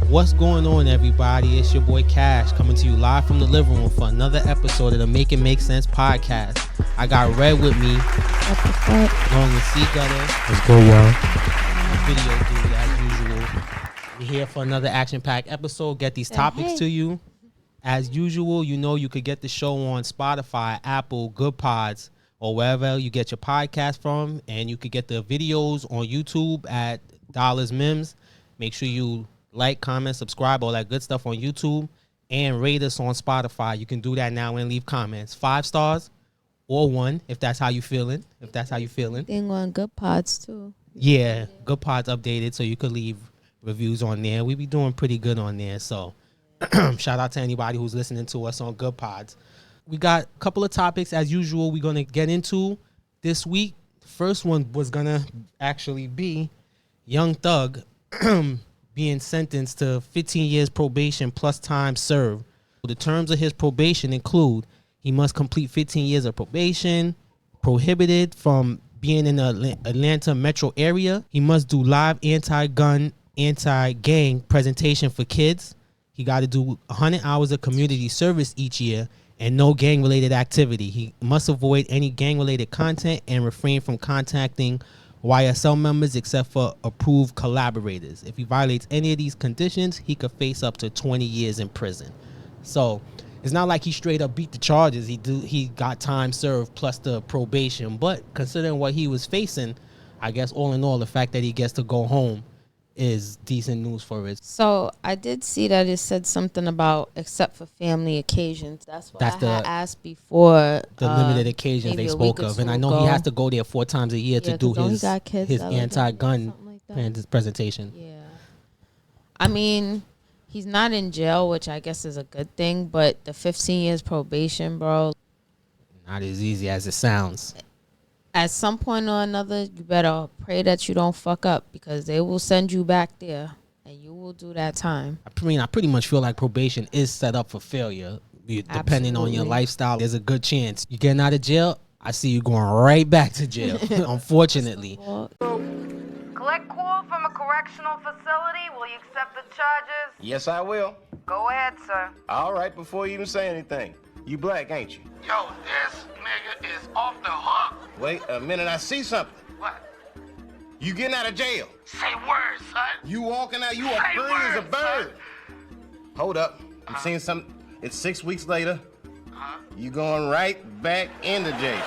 What's going on, everybody? It's your boy Cash coming to you live from the living room for another episode of the Make It Make Sense podcast. I got Red with me. What the fuck? Along with GuttA. Let's go, y'all. Video dude, as usual. We're here for another action-packed episode. Get these topics to you. As usual, you know you could get the show on Spotify, Apple, GoodPods, or wherever you get your podcast from. And you could get the videos on YouTube at Dollars Mims. Make sure you like, comment, subscribe, all that good stuff on YouTube, and rate us on Spotify. You can do that now and leave comments. 5 stars or 1 if that's how you feeling. Thing on GuttPods too. Yeah, GoodPods updated, so you could leave reviews on there. We be doing pretty good on there, so shout out to anybody who's listening to us on GoodPods. We got a couple of topics as usual we're gonna get into this week. The first one was gonna actually be Young Thug being sentenced to 15 years probation plus time served. The terms of his probation include he must complete 15 years of probation, prohibited from being in the Atlanta metro area. He must do live anti-gun, anti-gang presentation for kids. He got to do 100 hours of community service each year and no gang-related activity. He must avoid any gang-related content and refrain from contacting YSL members except for approved collaborators. If he violates any of these conditions, he could face up to 20 years in prison. So it's not like he straight up beat the charges. He got time served plus the probation. But considering what he was facing, I guess all in all, the fact that he gets to go home is decent news for us. So I did see that it said something about except for family occasions. That's what I had asked before. The limited occasions they spoke of. And I know he has to go there 4 times a year to do his anti-gun presentation. Yeah. I mean, he's not in jail, which I guess is a good thing, but the 15 years probation, bro. Not as easy as it sounds. At some point or another, you better pray that you don't fuck up because they will send you back there and you will do that time. I mean, I pretty much feel like probation is set up for failure. Depending on your lifestyle, there's a good chance. You getting out of jail, I see you going right back to jail, unfortunately. Collect call from a correctional facility. Will you accept the charges? Yes, I will. Go ahead, sir. All right, before you even say anything. You black, ain't you? Yo, this nigga is off the hook. Wait a minute, I see something. What? You getting out of jail. Say words, son. You walking out, you Say are free as a words, bird. son. Hold up, I'm seeing something. It's 6 weeks later. You going right back into jail.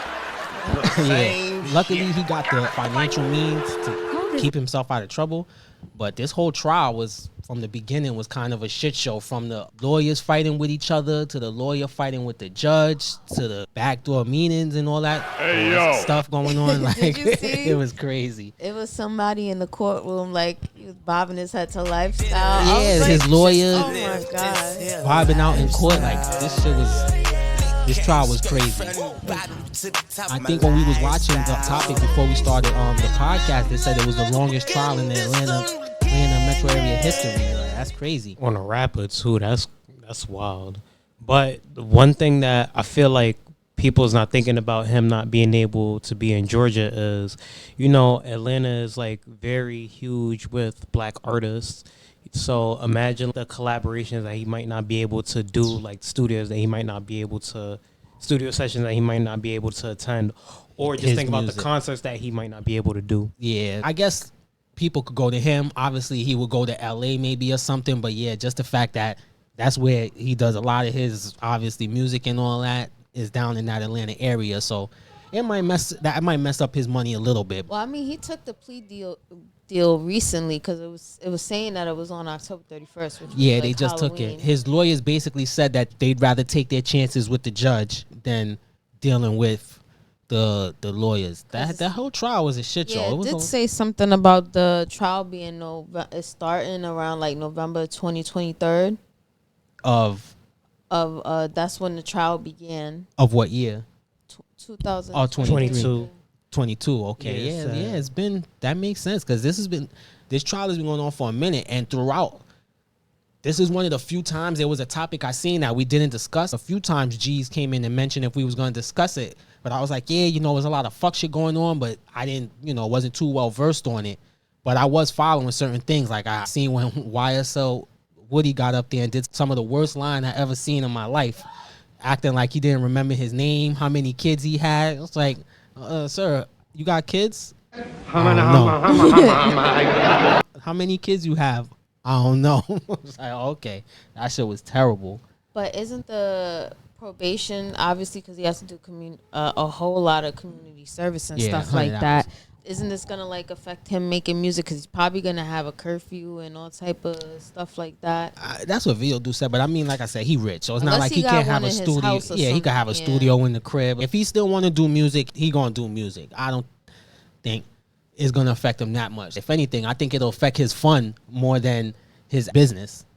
Yeah. Luckily, he got the financial means to keep himself out of trouble. But this whole trial was, from the beginning, was kind of a shit show. From the lawyers fighting with each other, to the lawyer fighting with the judge, to the backdoor meetings and all that stuff going on. Like, it was crazy. It was somebody in the courtroom, like, he was bobbing his head to lifestyle. Yeah, his lawyer. Oh my God. Vibing out in court. Like, this trial was crazy. I think when we was watching the topic before we started the podcast, they said it was the longest trial in the Atlanta metro area history. Like, that's crazy. On a rapper too, that's wild. But the one thing that I feel like people's not thinking about him not being able to be in Georgia is, you know, Atlanta is like very huge with black artists. So imagine the collaborations that he might not be able to do, like studio sessions that he might not be able to attend, or just think about the concerts that he might not be able to do. Yeah, I guess people could go to him. Obviously, he would go to LA maybe or something, but yeah, just the fact that that's where he does a lot of his, obviously, music and all that is down in that Atlanta area. So it might mess up his money a little bit. Well, I mean, he took the plea deal recently because it was saying that it was on October 31st. Which was like they just Halloween. took it. His lawyers basically said that they'd rather take their chances with the judge than dealing with the lawyers. That whole trial was a shit show. Yeah, it did say something about the trial being starting around like November 2023. Of that's when the trial began. Of what year? 2000. Oh, 22. Okay. Yeah. It's been, that makes sense because this trial has been going on for a minute, and throughout, this is one of the few times there was a topic I seen that we didn't discuss. A few times G's came in and mentioned if we was going to discuss it, but I was like, yeah, there's a lot of fuck shit going on, but I didn't, wasn't too well versed on it. But I was following certain things. Like I seen when YSL Woody got up there and did some of the worst line I ever seen in my life, acting like he didn't remember his name, how many kids he had. It's like, sir, you got kids? I don't know. How many kids you have? I don't know. I was like, okay, that shit was terrible. But isn't the probation, obviously, because he has to do a whole lot of community service and stuff like that. Isn't this going to, like, affect him making music? Because he's probably going to have a curfew and all type of stuff like that. That's what Vio do said. But I mean, like I said, he rich. So it's Unless not like he can't have a studio. Yeah, he could have a studio in the crib. If he still want to do music, he going to do music. I don't think it's going to affect him that much. If anything, I think it'll affect his fun more than his business.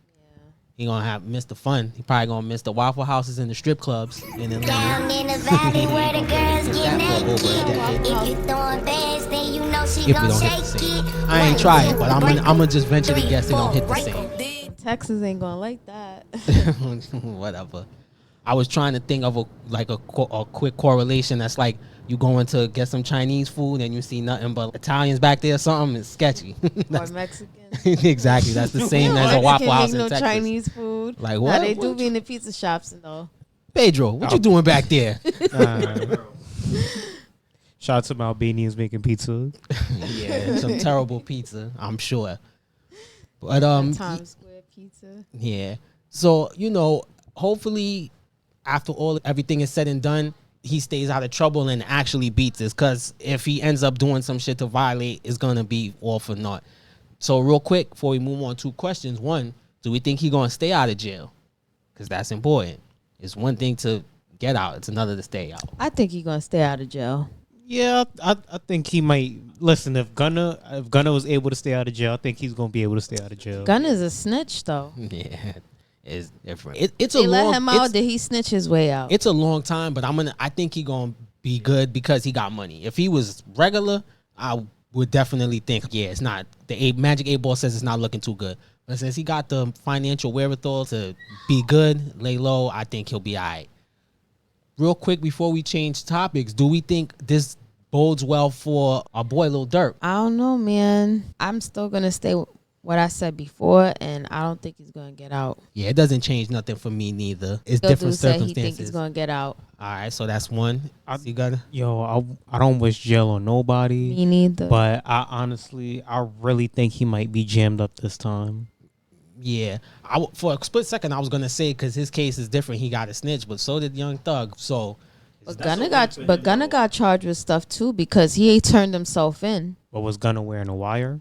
He gonna have miss the fun. He probably gonna miss the Waffle Houses and the strip clubs in Atlanta. Down in the valley where the girls get naked. If you throwing bands, then you know she gon' shake it. I ain't try it, but I'm gonna just venture to guess it don't hit the same. Texas ain't gonna like that. Whatever. I was trying to think of a quick correlation that's like you going to get some Chinese food and you see nothing but Italians back there or something. It's sketchy. Or Mexican. Exactly. That's the same as a Waffle House in Texas. Chinese food. Like what? They do be in the pizza shops though. Pedro, what you doing back there? Shout out to my Albanians making pizza. Yeah, some terrible pizza, I'm sure. But Times Square pizza. Yeah. So, hopefully after everything is said and done, he stays out of trouble and actually beats this. Because if he ends up doing some shit to violate, it's going to be all for naught. So real quick, before we move on, 2 questions. One, do we think he's going to stay out of jail? Because that's important. It's one thing to get out. It's another to stay out. I think he's going to stay out of jail. Yeah, I think he might. Listen, if GuttA was able to stay out of jail, I think he's going to be able to stay out of jail. GuttA's a snitch, though. Yeah. It's different. They let him out. Did he snitch his way out? It's a long time, but I think he gonna be good because he got money. If he was regular, I would definitely think, it's not. The Magic 8 Ball says it's not looking too good. But since he got the financial wherewithal to be good, lay low, I think he'll be all right. Real quick, before we change topics, do we think this bodes well for our boy Lil Durk? I don't know, man. I'm still gonna stay with what I said before, and I don't think he's gonna get out. Yeah, it doesn't change nothing for me neither. It's Still different circumstances. He think he's gonna get out. All right, so that's one. You got I don't wish jail on nobody. Me neither. But I really think he might be jammed up this time. Yeah, for a split second I was gonna say because his case is different. He got a snitch, but so did Young Thug. So, but GuttA got charged with stuff too because he turned himself in. But was GuttA wearing a wire?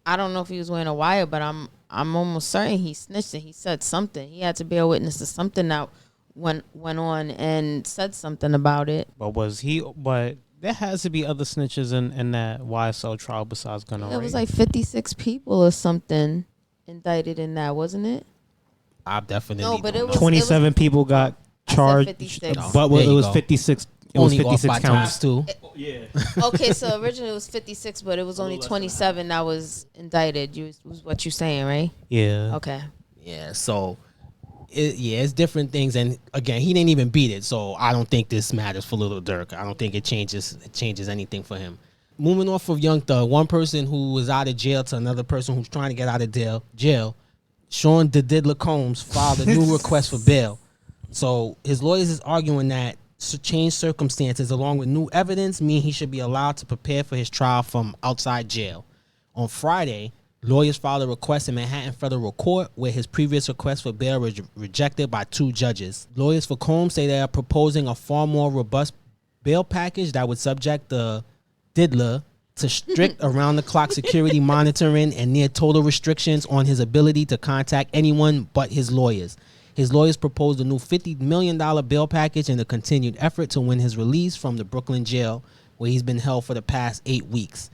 I don't know if he was wearing a wire, but I'm almost certain he snitched and he said something. He had to bear witness to something that went on and said something about it. But But there has to be other snitches in that YSL trial besides GuttA. It was like 56 people or something indicted in that, wasn't it? I definitely no, but it was 27 people got charged, but it was 56. It was 56 counts too. Yeah. Okay, so originally it was 56, but it was only 27 that was indicted. Was what you're saying, right? Yeah. Okay. Yeah. So, it's different things, and again, he didn't even beat it, so I don't think this matters for Lil Durk. I don't think it changes anything for him. Moving off of Young Thug, one person who was out of jail to another person who's trying to get out of jail, Sean Diddler Combs filed a new request for bail. So his lawyers is arguing that changed circumstances along with new evidence mean he should be allowed to prepare for his trial from outside jail. On Friday, lawyers filed a request in Manhattan Federal Court where his previous request for bail was rejected by 2 judges. Lawyers for Combs say they are proposing a far more robust bail package that would subject the Diddler to strict around-the-clock security monitoring and near total restrictions on his ability to contact anyone but his lawyers. His lawyers proposed a new $50 million bail package in a continued effort to win his release from the Brooklyn jail, where he's been held for the past 8 weeks.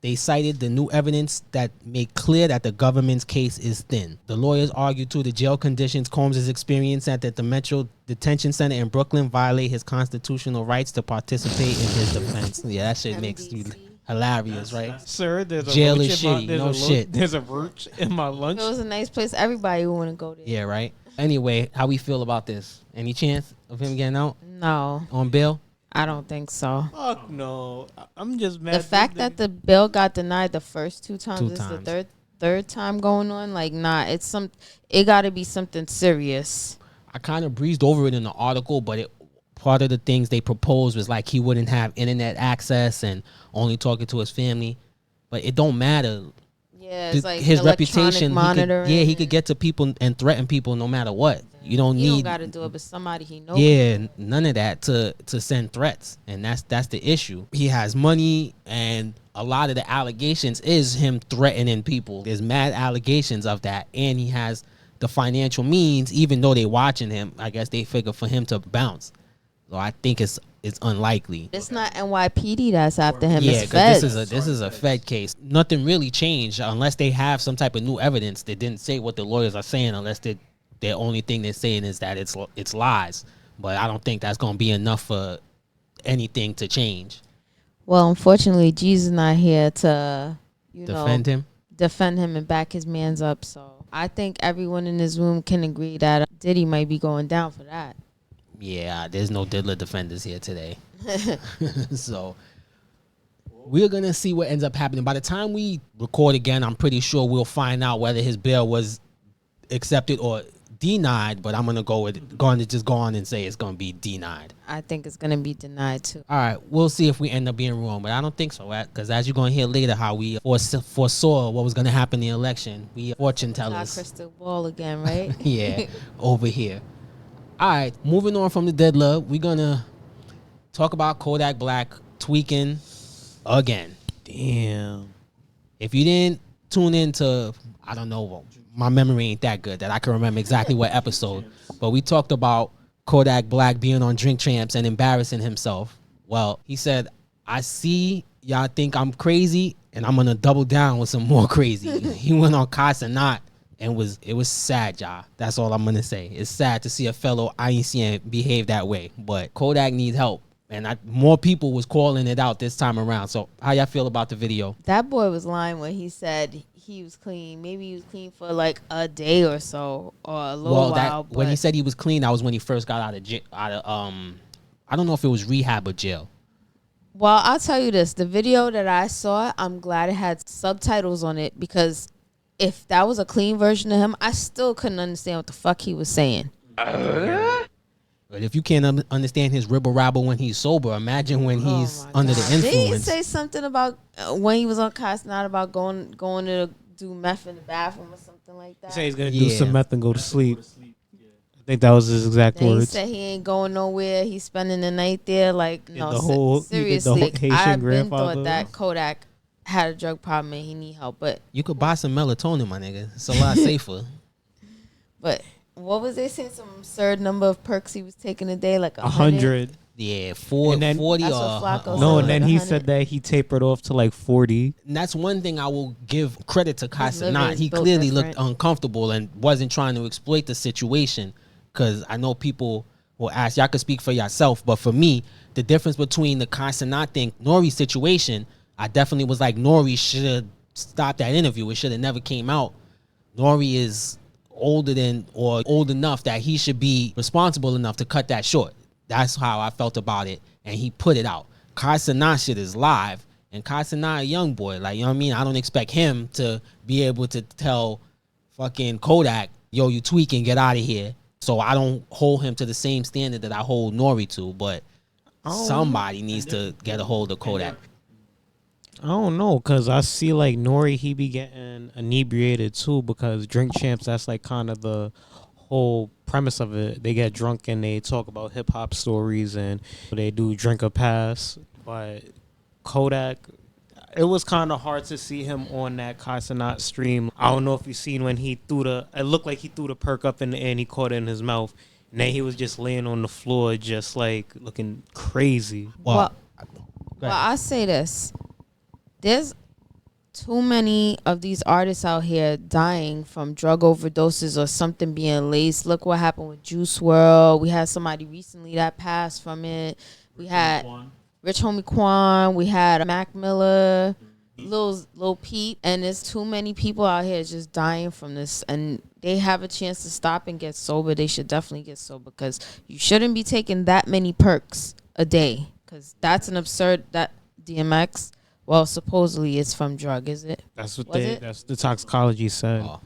They cited the new evidence that made clear that the government's case is thin. The lawyers argued too the jail conditions Combs has experienced at the Metro Detention Center in Brooklyn violate his constitutional rights to participate in his defense. Yeah, that shit makes you hilarious, right? Sir, there's a jail roach is shitty. Shit. There's a roach in my lunch. It was a nice place. Everybody would want to go there. Yeah, right. Anyway, how we feel about this? Any chance of him getting out? No. On bail? I don't think so. Fuck no. I'm just mad. The fact that the bail got denied the first 2 times, this is the third third time going on. Like, nah, it got to be something serious. I kind of breezed over it in the article, but part of the things they proposed was like he wouldn't have internet access and only talking to his family. But it don't matter. Yeah, it's like his reputation. He could get to people and threaten people no matter what. You don't he need. Don't got to do it, but somebody he knows. Yeah, none of that to send threats, and that's the issue. He has money, and a lot of the allegations is him threatening people. There's mad allegations of that, and he has the financial means. Even though they watching him, I guess they figure for him to bounce. So I think it's unlikely. It's not NYPD that's after him. Yeah, because this is a Fed case. Nothing really changed unless they have some type of new evidence. They didn't say what the lawyers are saying unless their only thing they're saying is that it's lies. But I don't think that's going to be enough for anything to change. Well, unfortunately, Jesus not here to defend him and back his mans up. So I think everyone in this room can agree that Diddy might be going down for that. Yeah, there's no Diddler defenders here today. So we're going to see what ends up happening. By the time we record again, I'm pretty sure we'll find out whether his bail was accepted or denied. But I'm going to just go on and say it's going to be denied. I think it's going to be denied too. All right, we'll see if we end up being wrong. But I don't think so, because as you're going to hear later how we foresaw what was going to happen in the election. We fortune tellers. Crystal ball again, right? Yeah, over here. All right, moving on from the Diddler, we're going to talk about Kodak Black tweaking again. Damn. If you didn't tune into, I don't know, my memory ain't that good that I can remember exactly what episode, but we talked about Kodak Black being on Drink Champs and embarrassing himself. Well, he said, I see y'all think I'm crazy, and I'm going to double down with some more crazy. He went on Casanat. And it was sad, y'all. That's all I'm going to say. It's sad to see a fellow I ain't seen behave that way. But Kodak needs help. And more people was calling it out this time around. So how y'all feel about the video? That boy was lying when he said he was clean. Maybe he was clean for like a day or so or a little while. When he said he was clean, that was when he first got out of jail. I don't know if it was rehab or jail. Well, I'll tell you this. The video that I saw, I'm glad it had subtitles on it because if that was a clean version of him, I still couldn't understand what the fuck he was saying. But if you can't understand his ribble rabble when he's sober, imagine when he's under the influence. Did he say something about when he was on Casanat about going to do meth in the bathroom or something like that? He said he's going to do some meth and go to sleep. I think that was his exact words. He said he ain't going nowhere. He's spending the night there. Like, no, seriously. I've been thought that Kodak had a drug problem and he need help, but you could buy some melatonin, my nigga. It's a lot safer. But what was they saying? Some absurd number of perks he was taking a day, like 100. Yeah, 40 or no, and then he said that he tapered off to like 40. And that's one thing I will give credit to Casanat. He clearly looked uncomfortable and wasn't trying to exploit the situation. Because I know people will ask, y'all could speak for yourself, but for me, the difference between the Casanat thing, Nori situation, I definitely was like, Nori should have stopped that interview. It should have never came out. Nori is old enough that he should be responsible enough to cut that short. That's how I felt about it. And he put it out. Casanat shit is live. And Casanat a young boy. Like, you know what I mean? I don't expect him to be able to tell fucking Kodak, yo, you tweaking, get out of here. So I don't hold him to the same standard that I hold Nori to. But somebody needs to get a hold of Kodak. I don't know, because I see like Nori, he be getting inebriated too, because Drink Champs, that's like kind of the whole premise of it. They get drunk and they talk about hip hop stories and they do drink a pass. But Kodak, it was kind of hard to see him on that Casanat stream. I don't know if you seen when he it looked like he threw the perk up in the air and he caught it in his mouth. And then he was just laying on the floor, just like looking crazy. Well, I say this. There's too many of these artists out here dying from drug overdoses or something being laced. Look what happened with Juice WRLD. We had somebody recently that passed from it. We had Rich Homie Quan. We had Mac Miller, Lil Peep. And there's too many people out here just dying from this. And they have a chance to stop and get sober. They should definitely get sober because you shouldn't be taking that many perks a day because that's an absurd, that DMX. Well, supposedly it's from drug, is it? That's what Was that's the toxicology said. Oh.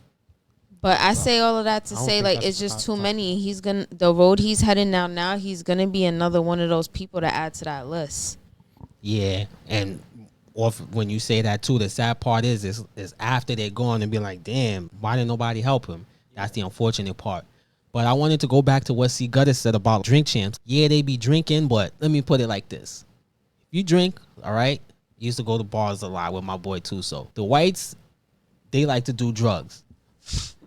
But I say all of that to I don't say, think like, that's it's just too toxic. many. He's gonna the road he's heading down now. He's gonna be another one of those people to add to that list. Yeah, and when you say that too, the sad part is after they're gone and be like, damn, why didn't nobody help him? That's the unfortunate part. But I wanted to go back to what GuttA said about drink champs. Yeah, they be drinking, but let me put it like this. If you drink, all right, you used to go to bars a lot with my boy too. So the whites, they like to do drugs.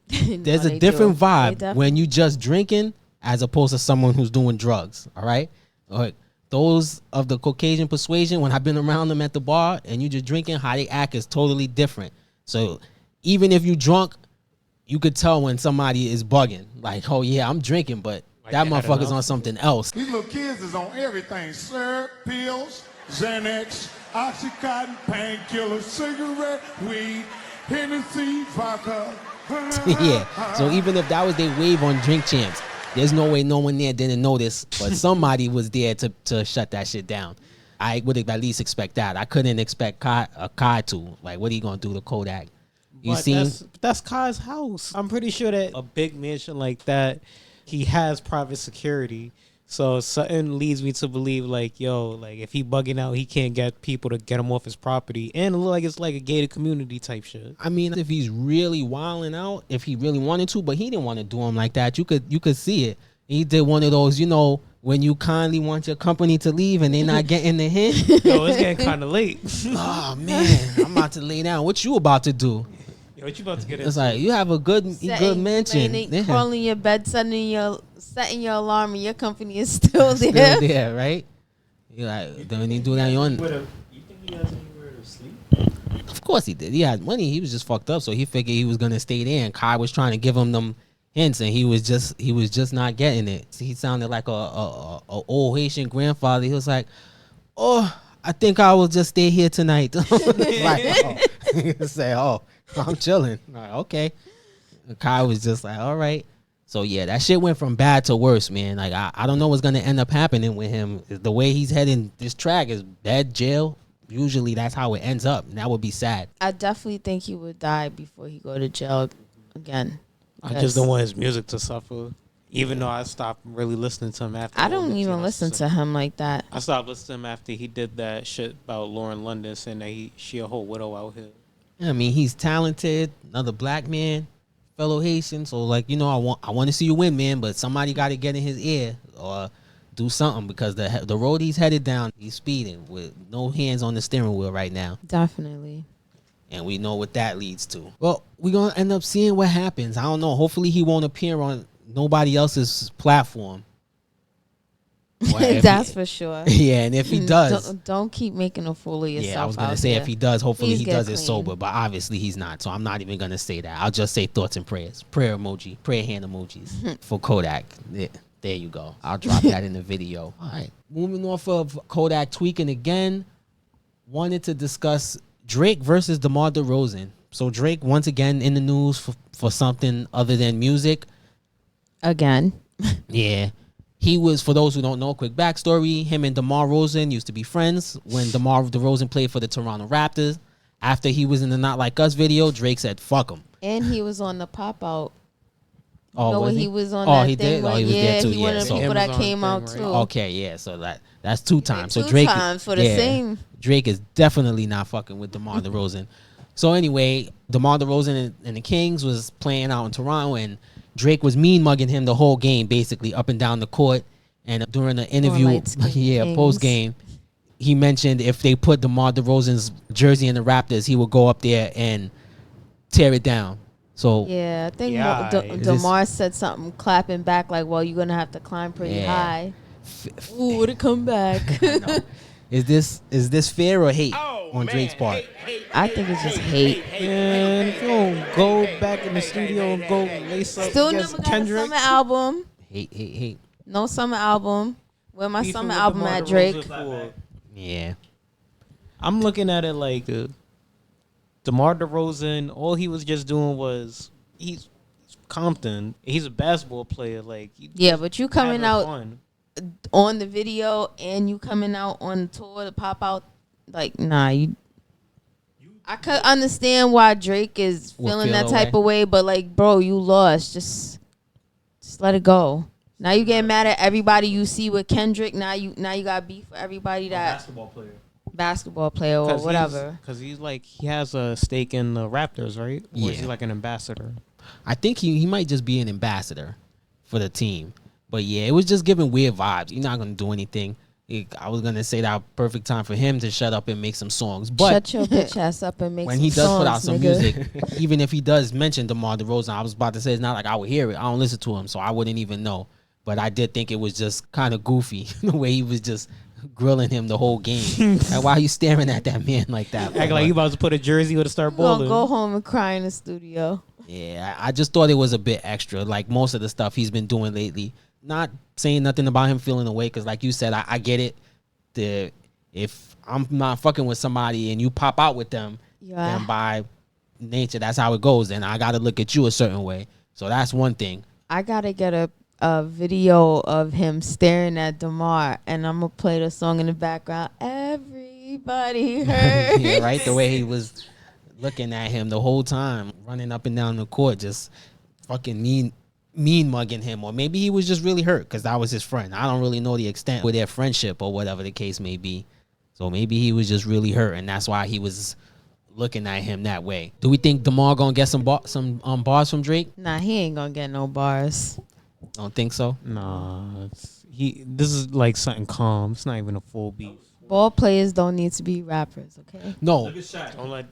There's a different vibe when you just drinking as opposed to someone who's doing drugs, all right? Like those of the Caucasian persuasion, when I've been around them at the bar and you just drinking, how they act is totally different. So even if you drunk, you could tell when somebody is bugging. Like, oh yeah, I'm drinking, but that motherfucker's on something else. These little kids is on everything. Syrup, pills, Xanax, Oxycontin, painkillers, cigarette, weed, Hennessy, vodka. Yeah. So even if that was their wave on Drink Champs, there's no way no one there didn't notice, but somebody was there to shut that shit down. I would at least expect that. I couldn't expect Kai to. Like, what are you gonna do to Kodak? You seen? That's Kai's house. I'm pretty sure that a big mansion like that, he has private security. So something leads me to believe, like, yo, like if he bugging out, he can't get people to get him off his property, and it look like it's like a gated community type shit. I mean, if he's really wilding out, if he really wanted to, but he didn't want to do him like that. You could see it. He did one of those, when you kindly want your company to leave and they're not getting the hint. Yo, it's getting kind of late. Oh man, I'm about to lay down. What you about to do? Yo, what you about to get into? It's like you have a good mansion. Yeah. Crawling your bed, setting your alarm, and your company is still there. Still there, right? You're like, then when you do that, you're on. You think he has anywhere to sleep? Of course he did. He had money. He was just fucked up, so he figured he was gonna stay there. And Kai was trying to give him them hints, and he was just not getting it. He sounded like a old Haitian grandfather. He was like, "Oh, I think I will just stay here tonight." He say, "Oh, I'm chilling." Like, okay. And Kai was just like, "All right." So yeah, that shit went from bad to worse, man. Like I don't know what's gonna end up happening with him. The way he's heading, this track is bed, jail. Usually that's how it ends up. And that would be sad. I definitely think he would die before he go to jail again. I just don't want his music to suffer. Even though I stopped really listening to him after. I don't even listen to him like that. I stopped listening to him after he did that shit about Lauren London saying that she a whole widow out here. I mean, he's talented, another black man, fellow Haitian. So like, I want to see you win, man. But somebody got to get in his ear or do something because the road he's headed down, he's speeding with no hands on the steering wheel right now. Definitely. And we know what that leads to. Well, we're going to end up seeing what happens. I don't know. Hopefully he won't appear on nobody else's platform. That's for sure. Yeah, and if he does. Don't keep making a fool of yourself. Yeah, I was going to say if he does, hopefully he does it clean. sober. But obviously he's not. So I'm not even going to say that. I'll just say thoughts and prayers. Prayer emoji. Prayer hand emojis for Kodak. Yeah, there you go. I'll drop that in the video. All right. Moving off of Kodak tweaking again. Wanted to discuss Drake versus DeMar DeRozan. So Drake once again in the news for something other than music. Again. Yeah. He was, for those who don't know, quick backstory, him and DeMar DeRozan used to be friends when DeMar DeRozan played for the Toronto Raptors. After he was in the Not Like Us video, Drake said, fuck him. And he was on the pop-out. Oh, was he was on that thing. He did? Like, he was there too. He one of the people that came out too. Okay, yeah. So that's two times. Two So Drake, times for the same. Drake is definitely not fucking with DeMar DeRozan. So anyway, DeMar DeRozan and the Kings was playing out in Toronto, and Drake was mean mugging him the whole game, basically up and down the court. And during the interview, post game, he mentioned if they put DeMar DeRozan's jersey in the Raptors, he would go up there and tear it down. So yeah, I think DeMar said something clapping back like, "Well, you're gonna have to climb pretty high." Ooh, to come back. Is this fair or hate on Drake's part? I think it's just hate. And if you don't go back in the studio and go lace up Still against never got Kendrick. a summer album. Hate. No summer album. Where my Beefing summer with album DeMar at, Drake? DeRozan. Yeah. I'm looking at it like DeMar DeRozan, all he was just doing was he's Compton. He's a basketball player. Like but you coming out fun on the video and you coming out on tour to pop out, like, nah, you I could understand why Drake is feeling that type of way, but like, bro, you lost. Just let it go. Now you getting mad at everybody you see with Kendrick. Now you got beef for everybody that basketball player or whatever. Because he's like, he has a stake in the Raptors, right? Or is he like an ambassador? I think he might just be an ambassador for the team. But yeah, it was just giving weird vibes. He's not gonna do anything. I was gonna say that perfect time for him to shut up and make some songs. But shut your bitch ass up and make some songs. When he does put out some music, even if he does mention DeMar DeRozan, I was about to say it's not like I would hear it. I don't listen to him, so I wouldn't even know. But I did think it was just kind of goofy the way he was just grilling him the whole game. Like, why are you staring at that man like that? Acting like you about to put a jersey or to start bowling. Go home and cry in the studio. Yeah, I just thought it was a bit extra. Like most of the stuff he's been doing lately. Not saying nothing about him feeling away, because like you said, I get it. If I'm not fucking with somebody and you pop out with them, then by nature, that's how it goes. And I got to look at you a certain way. So that's one thing. I got to get a video of him staring at DeMar, and I'm going to play the song in the background. Everybody hurt. Yeah, right? The way he was looking at him the whole time, running up and down the court, just fucking mean mugging him. Or maybe he was just really hurt because that was his friend. I don't really know the extent of their friendship or whatever the case may be. So maybe he was just really hurt, and that's why he was looking at him that way. Do we think DeMar gonna get some bars from Drake? Nah, he ain't gonna get no bars. Don't think so? Nah, this is like something calm. It's not even a full beat. Ball players don't need to be rappers, okay? No.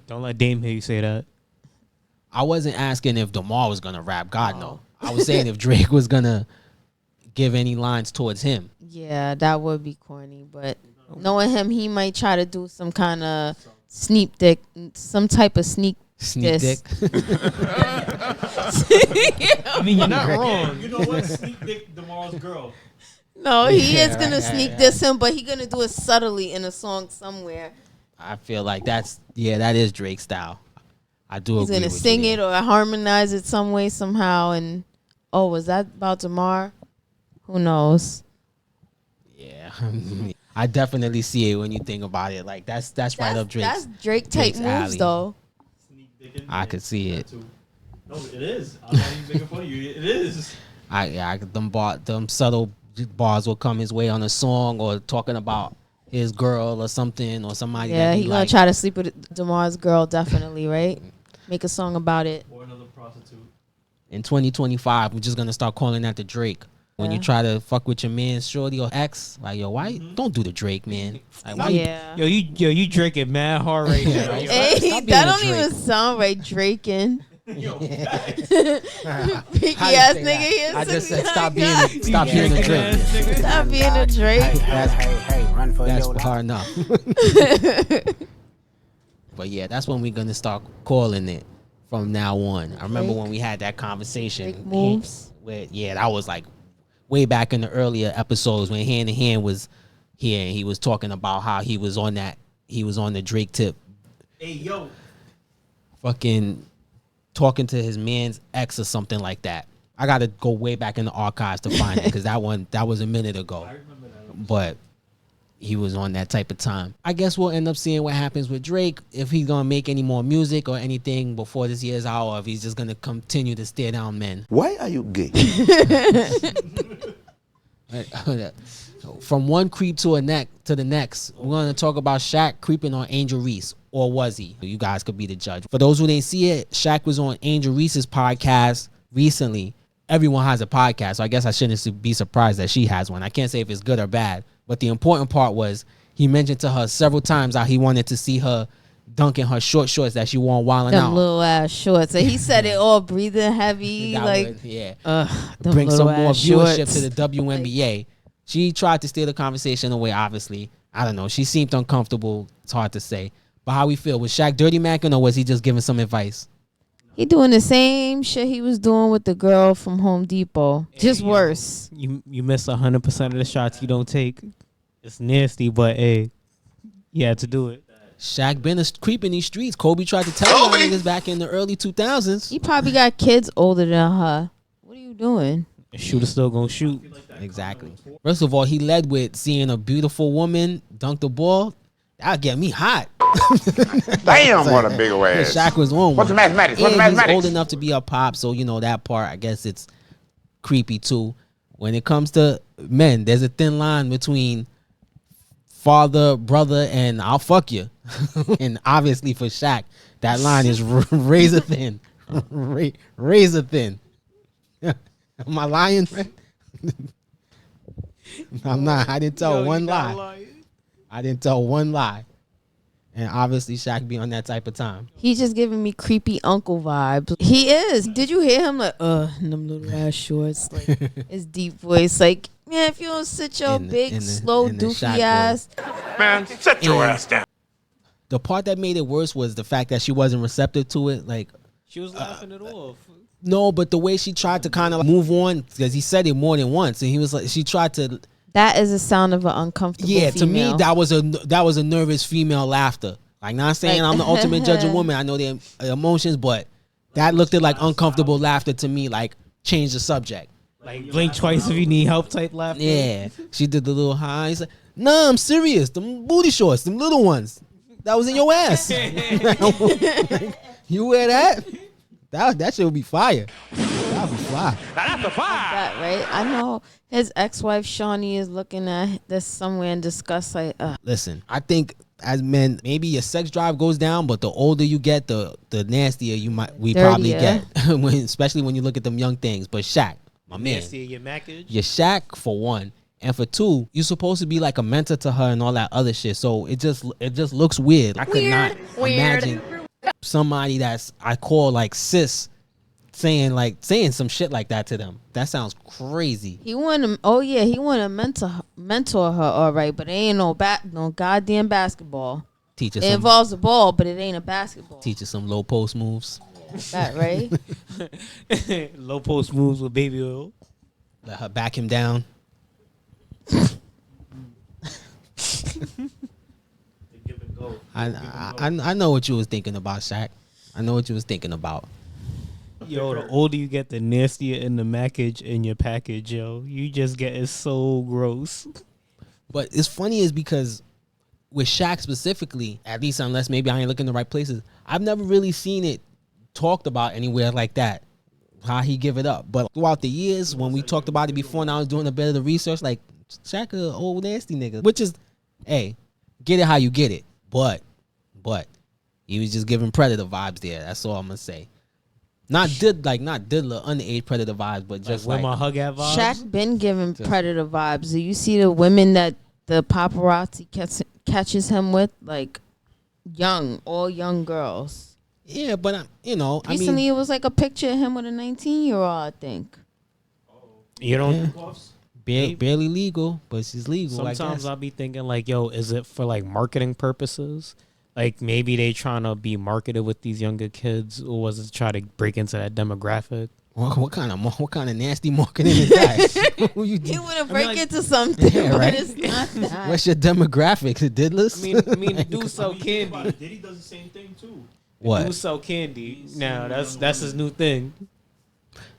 Don't let Dame hear you say that. I wasn't asking if DeMar was gonna rap. God, no. I was saying if Drake was gonna give any lines towards him. Yeah, that would be corny, but knowing him, he might try to do some kind of some type of sneak dick. I mean, you're not wrong. You know what? Sneak dick DeMar's girl. No, he is gonna sneak diss him, but he gonna do it subtly in a song somewhere. I feel like that is Drake's style. I do agree with you. He's gonna sing it or harmonize it some way, somehow. And was that about DeMar? Who knows? Yeah, I definitely see it when you think about it. Like that's right up Drake's. That's Drake type moves, alley. though. I could see it. No, it is. I'm not even making fun of you. It is. Them subtle bars will come his way on a song or talking about his girl or something or somebody. Yeah, that he gonna try to sleep with DeMar's girl, definitely, right? Make a song about it. Or another prostitute. In 2025, we're just gonna start calling that the Drake. When you try to fuck with your man's shorty or ex, like, yo, why? Don't do the Drake, man. Like, why? Yeah. You drinking mad hard right now. Hey, that don't even sound right, Draken. Yo, Freaky ass nigga here. I just said stop being a Drake. Stop being a Drake. Hey, run for That's your life. hard enough. But yeah, that's when we're gonna start calling it from now on. I remember when we had that conversation. Drake moves. That was like way back in the earlier episodes when Hand in Hand was here and he was talking about how he was on the Drake tip. Hey, yo. Fucking talking to his man's ex or something like that. I got to go way back in the archives to find it because that was a minute ago. I remember that. But he was on that type of time. I guess we'll end up seeing what happens with Drake, if he's going to make any more music or anything before this year's out, or if he's just going to continue to stare down men. Why are you gay? From one creep to the next, we're going to talk about Shaq creeping on Angel Reese. Or was he? You guys could be the judge. For those who didn't see it, Shaq was on Angel Reese's podcast recently. Everyone has a podcast, so I guess I shouldn't be surprised that she has one. I can't say if it's good or bad, but the important part was he mentioned to her several times how he wanted to see her dunking her short shorts that she wore wilding out. Them little ass shorts. And he said it all breathing heavy. Bring some more viewership to the WNBA. She tried to steer the conversation away, obviously. I don't know. She seemed uncomfortable. It's hard to say. But how we feel? Was Shaq dirty macking or was he just giving some advice? He doing the same shit he was doing with the girl from Home Depot. Just worse. You miss 100% of the shots you don't take. It's nasty, but hey, you had to do it. Shaq been a creep in these streets. Kobe tried to tell y'all niggas back in the early 2000s. He probably got kids older than her. What are you doing? The shooter's still gonna shoot. Exactly. First of all, he led with seeing a beautiful woman dunk the ball. That'll get me hot. Damn, what a bigger ass. Shaq was on What's the one. mathematics? And he's old enough to be a pop, so that part, I guess it's creepy too. When it comes to men, there's a thin line between father, brother, and I'll fuck you. And obviously for Shaq, that line is razor thin. Razor thin. Am I lying, man? I'm not. I didn't tell one lie. I didn't tell one lie. And obviously Shaq be on that type of time. He's just giving me creepy uncle vibes. He is. Did you hear him like, them little ass shorts, like his deep voice, like, man, if you don't sit your slow doofy ass, Man, sit your ass down. The part that made it worse was the fact that she wasn't receptive to it. Like, she was laughing it off. No, but the way she tried to kind of move on, because he said it more than once, and he was like, she tried to. That is a sound of an uncomfortable female. To me, that was a nervous female laughter. Like, not saying I'm the ultimate judge of women. I know their emotions, but that looked like uncomfortable laughter to me. Like, change the subject. Like, blink twice if you need help type laughter. Yeah, she did the little high. He's like, nah, I'm serious. Them booty shorts, them little ones. That was in your ass. You wear that? That shit would be fire. That would be fly. That's a fire. That, right? I know his ex-wife Shawnee is looking at this somewhere in disgust. Like, listen, I think as men, maybe your sex drive goes down, but the older you get, the nastier we probably get. Especially when you look at them young things. But Shaq, my man, your mackage. You're Shaq for one, and for two, you're supposed to be like a mentor to her and all that other shit. So it just looks weird. I could not imagine somebody I call like sis saying some shit like that to them. That sounds crazy. he want to mentor her, all right, but it ain't no goddamn basketball. It involves a ball, but it ain't a basketball. Teach her some low post moves. That right? Low post moves with baby oil. Let her back him down. I know what you was thinking about, Shaq. I know what you was thinking about. Yo, the older you get, the nastier in the mackage in your package, yo. You just get it so gross. But it's funny is because with Shaq specifically, at least unless maybe I ain't looking in the right places, I've never really seen it talked about anywhere like that. How he give it up. But throughout the years, when we talked about it before and I was doing a bit of the research, like, Shaq a old nasty nigga. Which is, hey, get it how you get it. But he was just giving predator vibes there. That's all I'm gonna say. Not diddler underage predator vibes, but just like my hug at vibes. Shaq been giving predator vibes. Do you see the women that the paparazzi catches him with? Like all young girls. Yeah, but recently it was like a picture of him with a 19-year-old, I think. You don't barely legal, but she's legal. Sometimes I'll be thinking like, yo, is it for like marketing purposes? Like maybe they trying to be marketed with these younger kids, or was it try to break into that demographic? What kind of nasty marketing is that? You want to break into something, yeah, right? but it's not that. What's your demographic? Diddlers? I mean, do sell candy. Diddy does the same thing too. What? Do sell candy. Now that's his new thing.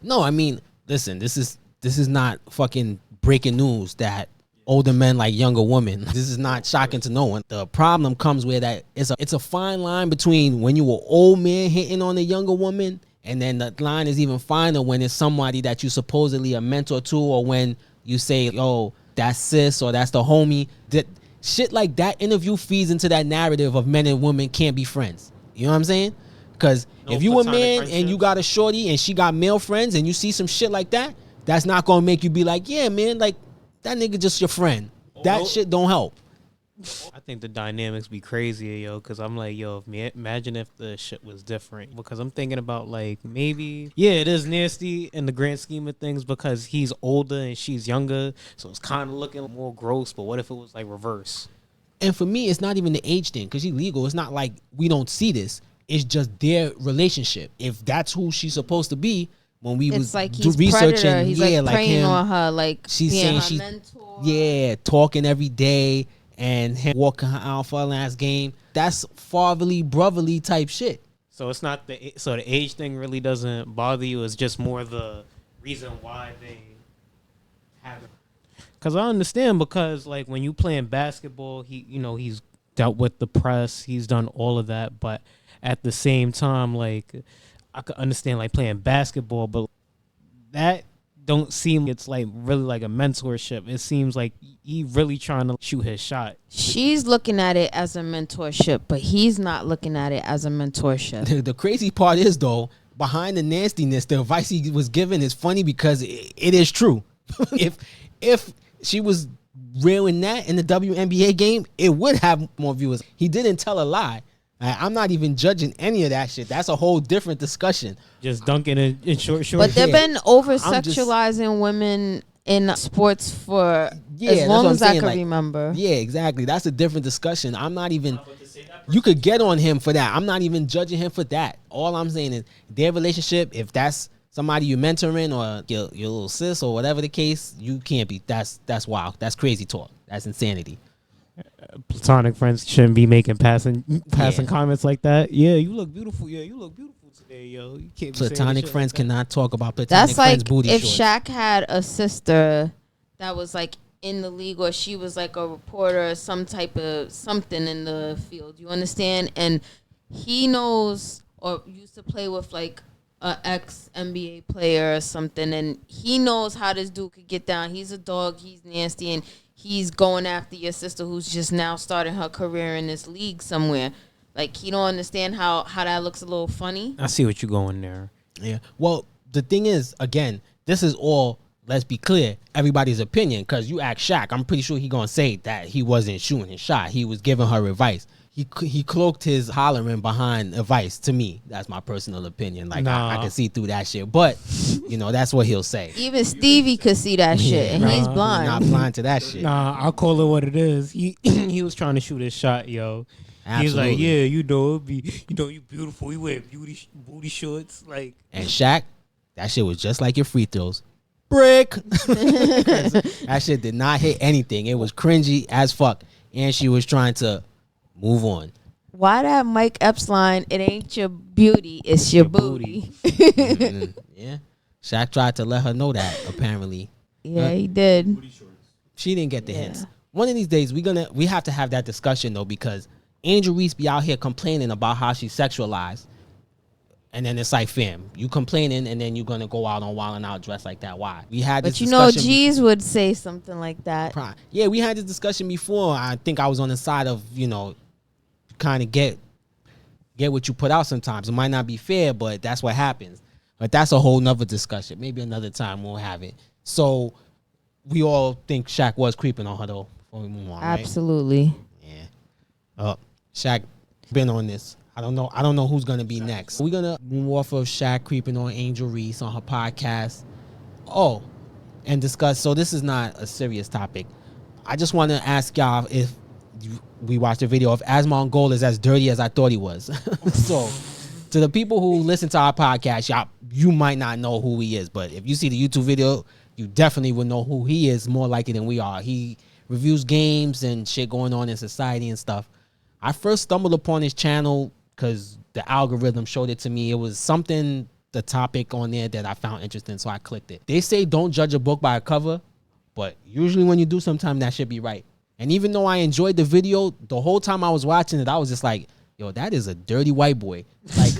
No, I mean, listen, this is not fucking breaking news that older men like younger women. This is not shocking to no one. The problem comes where that it's a fine line between when you were old man hitting on a younger woman, and then the line is even finer when it's somebody that you supposedly a mentor to, or when you say, "Oh, that's sis," or "That's the homie." That shit like that interview feeds into that narrative of men and women can't be friends. You know what I'm saying? Because if you a man and you got a shorty and she got male friends and you see some shit like that, that's not gonna make you be like, yeah, man, like that nigga just your friend. That shit don't help. I think the dynamics be crazier, yo, because I'm like, yo, imagine if the shit was different. Because I'm thinking about like maybe, yeah, it is nasty in the grand scheme of things because he's older and she's younger, so it's kind of looking more gross. But what if it was like reverse? And for me, it's not even the age thing because she's legal. It's not like we don't see this. It's just their relationship. If that's who she's supposed to be, when we was like do research and he's yeah, like preying him, on her, like she's being saying her mentor. Yeah, talking every day and him walking her out for her last game. That's fatherly, brotherly type shit. So it's not the age thing really doesn't bother you. It's just more the reason why they have it. Because I understand, because like when you playing basketball, he's dealt with the press. He's done all of that. But at the same time, like, I could understand like playing basketball, but that don't seem it's like really like a mentorship. It seems like he really trying to shoot his shot. She's looking at it as a mentorship, but he's not looking at it as a mentorship. The crazy part is, though, behind the nastiness, the advice he was given is funny because it is true. if she was real in that in the WNBA game, it would have more viewers. He didn't tell a lie. I'm not even judging any of that shit. That's a whole different discussion. Just dunking in short. But they've been over-sexualizing women in sports for as long as I can remember. Yeah, exactly. That's a different discussion. I'm not even... You could get on him for that. I'm not even judging him for that. All I'm saying is their relationship, if that's somebody you're mentoring or your little sis or whatever the case, you can't be... That's wild. That's crazy talk. That's insanity. Platonic friends shouldn't be making passing comments like that. Yeah, you look beautiful. Yeah, you look beautiful today, yo. You can't be platonic friends like cannot talk about platonic That's friends' like booty if shorts. Shaq had a sister that was like in the league, or she was like a reporter or some type of something in the field. You understand? And he knows or used to play with like a ex NBA player or something, and he knows how this dude could get down. He's a dog. He's nasty, and he's going after your sister who's just now starting her career in this league somewhere. Like, he don't understand how that looks a little funny. I see what you're going there. Yeah. Well, the thing is, again, this is all, let's be clear, everybody's opinion. Because you ask Shaq, I'm pretty sure he going to say that he wasn't shooting his shot. He was giving her advice. He cloaked his hollering behind advice. To me, that's my personal opinion. Like, I can see through that shit. But, that's what he'll say. Even Stevie could see that shit, and he's blind. Not blind to that shit. Nah, I'll call it what it is. He was trying to shoot his shot, yo. Absolutely. He's like, yeah, you beautiful. You wear booty shorts, like. And Shaq, that shit was just like your free throws. Brick. That shit did not hit anything. It was cringy as fuck, and she was trying to move on. Why that Mike Epps line? It ain't your beauty, it's your booty. Yeah, Shaq tried to let her know that. Apparently, yeah, he did. She didn't get the hints. One of these days, we have to have that discussion though, because Angel Reese be out here complaining about how she's sexualized, and then it's like, fam, you complaining, and then you're gonna go out on Wild 'N Out dressed like that. Why? We had this discussion. G's would say something like that. Yeah, we had this discussion before. I think I was on the side of kind of get what you put out. Sometimes it might not be fair, but that's what happens. But that's a whole nother discussion. Maybe another time we'll have it. So we all think Shaq was creeping on her though. Before we move on, absolutely. Right? Yeah. Shaq been on this. I don't know who's gonna be next. We're gonna move off of Shaq creeping on Angel Reese on her podcast. Oh, and discuss. So this is not a serious topic. I just want to ask y'all if we watched the video of Asmongold is as dirty as I thought he was. So to the people who listen to our podcast, y'all, you might not know who he is, but if you see the YouTube video, you definitely would know who he is more likely than we are. He reviews games and shit going on in society and stuff. I first stumbled upon his channel because the algorithm showed it to me. It was something, the topic on there that I found interesting, so I clicked it. They say don't judge a book by a cover, but usually when you do, sometimes that should be right. And even though I enjoyed the video, the whole time I was watching it, I was just like, yo, that is a dirty white boy. Like,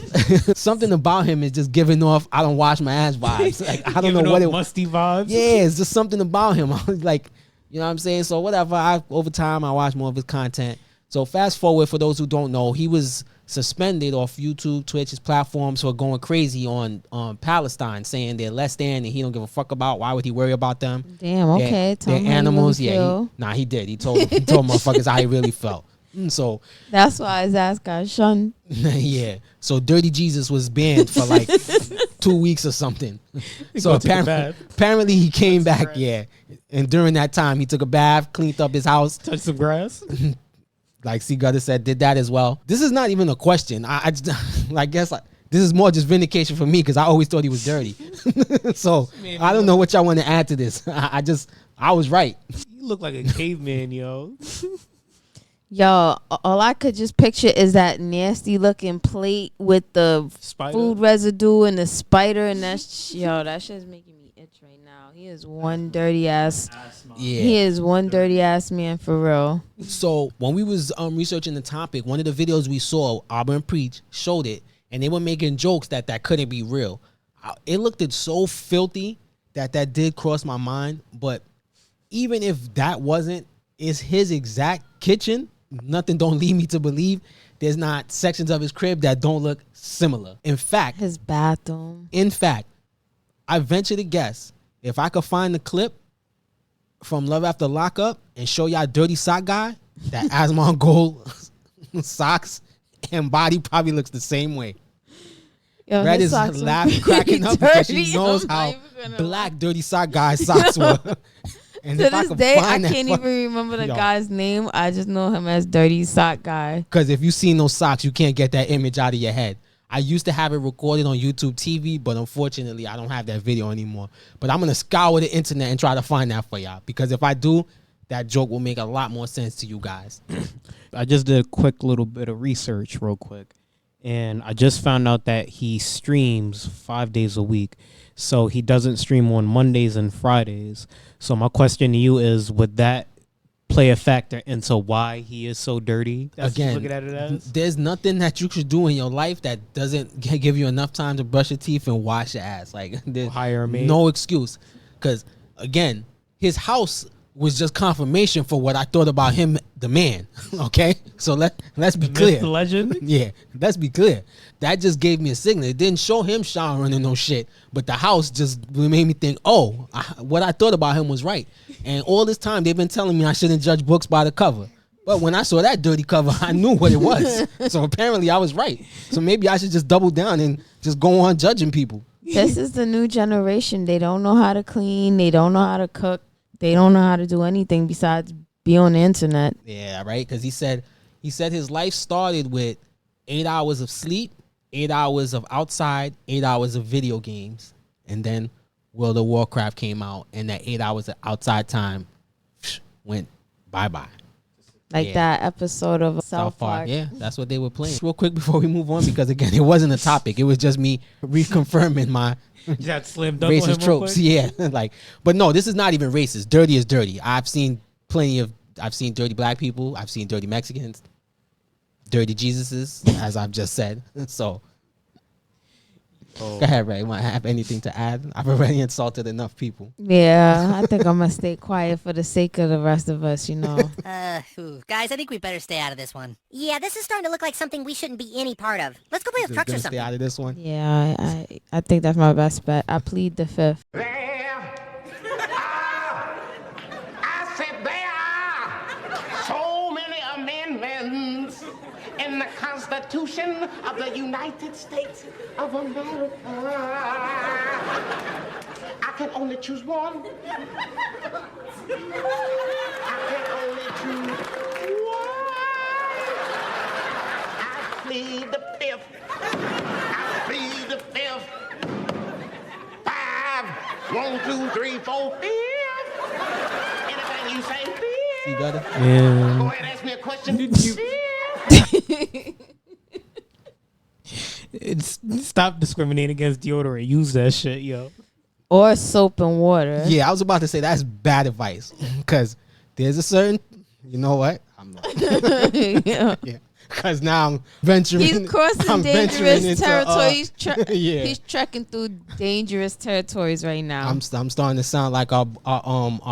something about him is just giving off I don't wash my ass vibes. Like, I don't know what it musty vibes. Yeah, it's just something about him. I was like, you know what I'm saying? So whatever, over time I watched more of his content. So fast forward, for those who don't know, he was suspended off YouTube, Twitch, his platforms for going crazy on Palestine, saying they're less than and he don't give a fuck about. Why would he worry about them? Damn, okay. They're animals. Really he did. He told motherfuckers how he really felt. So that's why his ass got shunned. Yeah. So Dirty Jesus was banned for like 2 weeks or something. So apparently he came back. Yeah. And during that time, he took a bath, cleaned up his house, touched some grass. Like GuttA said, did that as well. This is not even a question. I guess this is more just vindication for me because I always thought he was dirty. So man, I don't know what y'all want to add to this. I was right. You look like a caveman, yo. Yo, all I could just picture is that nasty looking plate with the food residue and the spider and that shit's making me itch right now. He is one dirty ass. Yeah. He is one dirty ass man for real. So when we was researching the topic, one of the videos we saw, Auburn Preach showed it, and they were making jokes that couldn't be real. It looked so filthy that did cross my mind. But even if that wasn't, it's his exact kitchen. Nothing don't lead me to believe there's not sections of his crib that don't look similar. In fact, his bathroom. In fact, I venture to guess if I could find the clip from Love After Lockup and show y'all Dirty Sock Guy, that Asmongold socks and body probably looks the same way. Yo, Red is laughing, cracking up because she knows how black Dirty Sock Guy's socks were. And to this day, I can't even remember the guy's name. I just know him as Dirty Sock Guy. Because if you seen those socks, you can't get that image out of your head. I used to have it recorded on YouTube TV, but unfortunately, I don't have that video anymore. But I'm going to scour the internet and try to find that for y'all. Because if I do, that joke will make a lot more sense to you guys. I just did a quick little bit of research real quick. And I just found out that he streams 5 days a week. So he doesn't stream on Mondays and Fridays. So my question to you is, would that play a factor into why he is so dirty? That's Again, looking at it as? There's nothing that you should do in your life that doesn't give you enough time to brush your teeth and wash your ass. Like, there's hire a maid. No excuse. Because, again, his house was just confirmation for what I thought about him, the man. Okay? So let's be clear. The legend? Yeah, let's be clear. That just gave me a signal. It didn't show him showering and no shit, but the house just made me think, what I thought about him was right. And all this time, they've been telling me I shouldn't judge books by the cover. But when I saw that dirty cover, I knew what it was. So apparently I was right. So maybe I should just double down and just go on judging people. This is the new generation. They don't know how to clean. They don't know how to cook. They don't know how to do anything besides be on the internet. Yeah, right. Because he said his life started with 8 hours of sleep, 8 hours of outside, 8 hours of video games, and then World of Warcraft came out, and that 8 hours of outside time went bye-bye. Like that episode of South Park. Yeah, that's what they were playing. Real quick before we move on, because again, it wasn't a topic. It was just me reconfirming my racist tropes. Yeah, but no, this is not even racist. Dirty is dirty. I've seen dirty black people. I've seen dirty Mexicans, dirty Jesuses, as I've just said. So, go ahead, Ray. Want to have anything to add? I've already insulted enough people. Yeah, I think I'm gonna stay quiet for the sake of the rest of us. Guys, I think we better stay out of this one. Yeah, this is starting to look like something we shouldn't be any part of. Let's go play with trucks or something. Stay out of this one. Yeah, I think that's my best bet. I plead the fifth. I said there are so many amendments in the Constitution of the United States of America. I can only choose one. I can only choose one. I plead the fifth. I plead the fifth. 5, 1, 2, 3, 4, 5. Anything you say, 5. You got it? Yeah. Go ahead and ask me a question. Stop discriminating against deodorant. Use that shit, yo. Or soap and water. Yeah, I was about to say that's bad advice. Because there's a certain, you know what? I'm not. Yeah. Because now I'm venturing. He's crossing dangerous territory. Yeah. He's trekking through dangerous territories right now. I'm starting to sound like our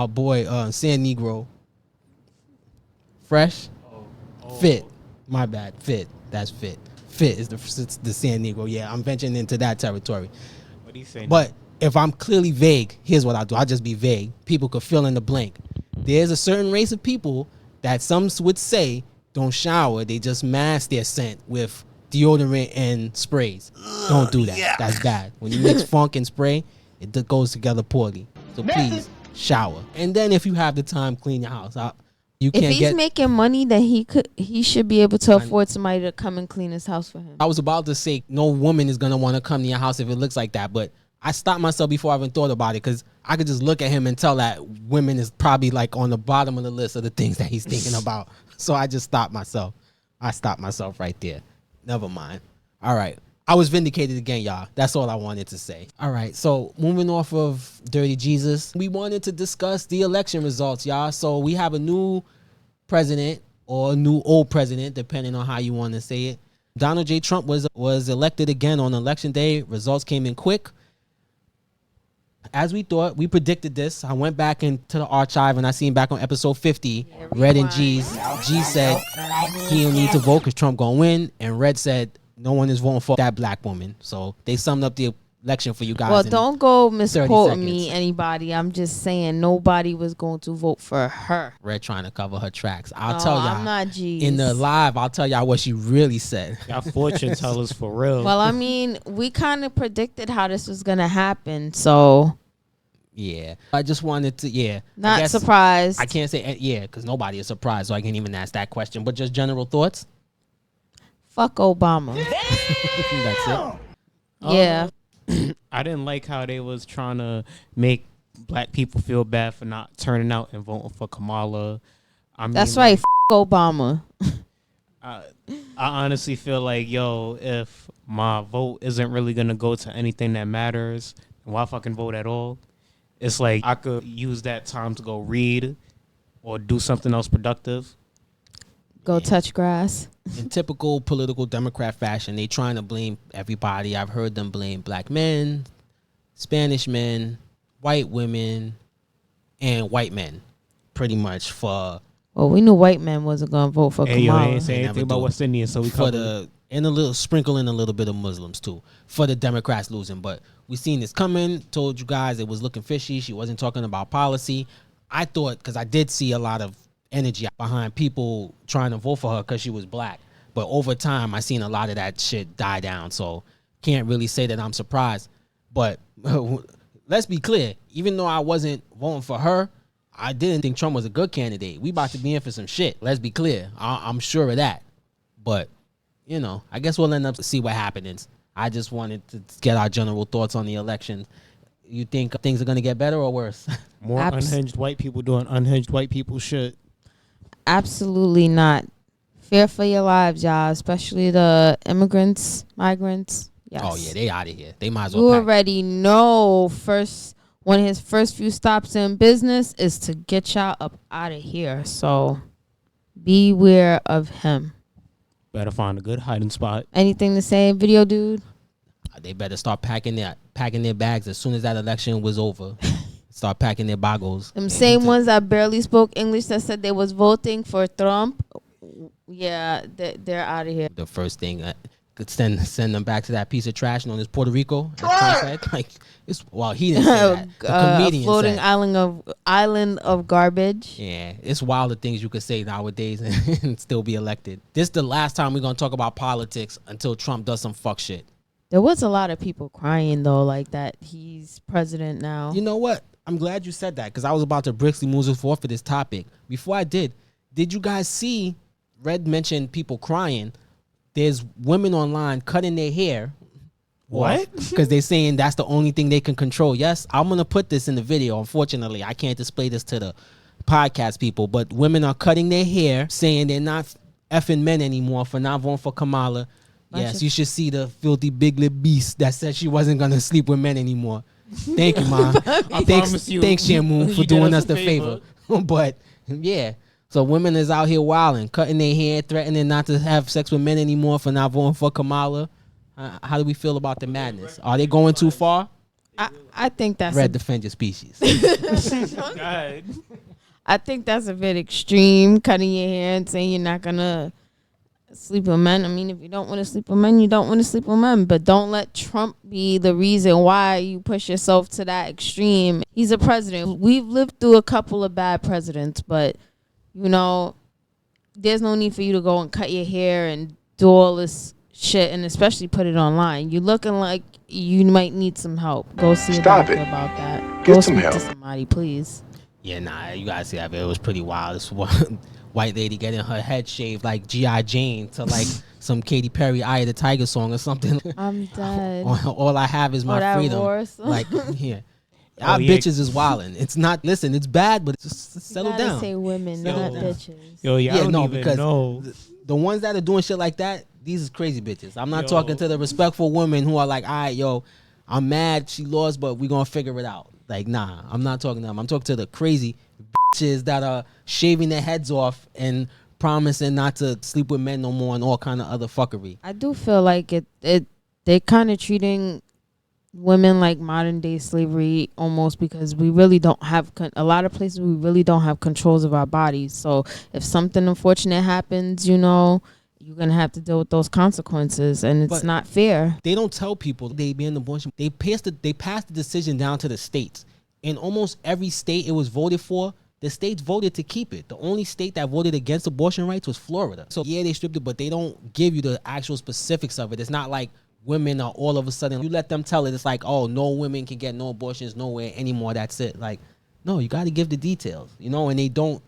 boy San Negro. Fresh, fit. My bad. Fit. That's fit. Fit is the San Negro. Yeah, I'm venturing into that territory. What are you saying? But if I'm clearly vague, here's what I'll do. I'll just be vague. People could fill in the blank. There's a certain race of people that some would say don't shower. They just mask their scent with deodorant and sprays. Don't do that. Yeah. That's bad. When you mix funk and spray, it goes together poorly. So please shower. And then if you have the time, clean your house. If he's making money, then he should be able to afford somebody to come and clean his house for him. I was about to say no woman is gonna want to come to your house if it looks like that, but I stopped myself before I even thought about it because I could just look at him and tell that women is probably like on the bottom of the list of the things that he's thinking about. So I just stopped myself. I stopped myself right there. Never mind. All right. I was vindicated again, y'all. That's all I wanted to say. All right, so moving off of Dirty Jesus, we wanted to discuss the election results, y'all. So we have a new president or a new old president, depending on how you want to say it. Donald J. Trump was elected again on election day. Results came in quick. As we thought, we predicted this. I went back into the archive and I seen back on episode 50, Red and G said he don't need to vote because Trump gonna win, and Red said no one is voting for that black woman. So they summed up the election for you guys. Well, don't go misquoting me, anybody. I'm just saying nobody was going to vote for her. Red trying to cover her tracks. I'll tell y'all. I'm not G's. In the live, I'll tell y'all what she really said. Y'all fortune tellers for real. Well, I mean, we kind of predicted how this was going to happen, so. Yeah. I just wanted to, Not surprised. I can't say, because nobody is surprised, so I can't even ask that question. But just general thoughts? Fuck Obama. That's it. Yeah. I didn't like how they was trying to make black people feel bad for not turning out and voting for Kamala. I mean, that's right. Obama. I honestly feel like, if my vote isn't really going to go to anything that matters, why fucking vote at all? It's like I could use that time to go read or do something else productive. Go touch grass. In typical political Democrat fashion, they trying to blame everybody. I've heard them blame black men, Spanish men, white women, and white men, pretty much for. Well, we knew white men wasn't gonna vote for Kamala. You ain't saying anything about West Indians, so we covered. And a little sprinkle in a little bit of Muslims too for the Democrats losing. But we seen this coming. Told you guys it was looking fishy. She wasn't talking about policy. I thought, because I did see a lot of energy behind people trying to vote for her because she was black, but over time I seen a lot of that shit die down, so can't really say that I'm surprised. But let's be clear, even though I wasn't voting for her, I didn't think Trump was a good candidate. We about to be in for some shit, let's be clear. I'm sure of that. But I guess we'll end up to see what happens. I just wanted to get our general thoughts on the election. You think things are going to get better or worse? More unhinged white people doing unhinged white people shit. Absolutely not. Fear for your lives, y'all, especially the migrants. Yes. Oh, yeah, they out of here. They might as well You already know one of his first few stops in business is to get y'all up out of here. So beware of him. Better find a good hiding spot. Anything to say, video dude? They better start packing their bags as soon as that election was over. Start packing their bagos. Them same ones that barely spoke English that said they was voting for Trump. Yeah, they're out of here. The first thing could send them back to that piece of trash known as Puerto Rico. Like he didn't say that. The comedian floating said. island of garbage. Yeah, it's wild the things you could say nowadays and still be elected. This is the last time we're gonna talk about politics until Trump does some fuck shit. There was a lot of people crying though, like that he's president now. You know what? I'm glad you said that because I was about to briskly move forward for this topic. Before I did you guys see Red mentioned people crying? There's women online cutting their hair. What? Because they're saying that's the only thing they can control. Yes, I'm going to put this in the video. Unfortunately, I can't display this to the podcast people, but women are cutting their hair, saying they're not effing men anymore for not voting for Kamala. Yes, you should see the filthy big lip beast that said she wasn't going to sleep with men anymore. Thank you, Mom. Thanks, Shamu, for doing us the favor. But, yeah. So women is out here wilding, cutting their hair, threatening not to have sex with men anymore for not voting for Kamala. How do we feel about the madness? Are they going too far? I think that's Red, defend your species. I think that's a bit extreme, cutting your hair and saying you're not going to sleep with men. I mean, if you don't want to sleep with men, you don't want to sleep with men. But don't let Trump be the reason why you push yourself to that extreme. He's a president. We've lived through a couple of bad presidents, but, there's no need for you to go and cut your hair and do all this shit and especially put it online. You're looking like you might need some help. Go see a doctor about that. Go speak to somebody, please. Yeah, nah, you guys see that. It was pretty wild. This one white lady getting her head shaved like G.I. Jane to like some Katy Perry Eye of the Tiger song or something. I'm dead. All I have is my freedom. Like, yeah. Y'all bitches is wildin'. It's not, listen, it's bad, but just settle down. Say women, not bitches. Because the ones that are doing shit like that, These is crazy bitches. I'm not talking to the respectful women who are like, all right, yo, I'm mad she lost, but we gonna figure it out. Like, nah, I'm not talking to them. I'm talking to the crazy bitches that are shaving their heads off and promising not to sleep with men no more and all kind of other fuckery. I do feel like they're kind of treating women like modern day slavery almost, because we really don't have a lot of places we really don't have controls of our bodies. So if something unfortunate happens, you know, you're gonna have to deal with those consequences, and it's not fair. They don't tell people they be in abortion. They passed the decision down to the states. In almost every state it was voted for, the states voted to keep it. The only state that voted against abortion rights was Florida. So yeah, they stripped it, but they don't give you the actual specifics of it. It's not like women are all of a sudden, you let them tell it, it's like, oh, no women can get no abortions nowhere anymore. That's it. Like, no, you got to give the details, you know, and they don't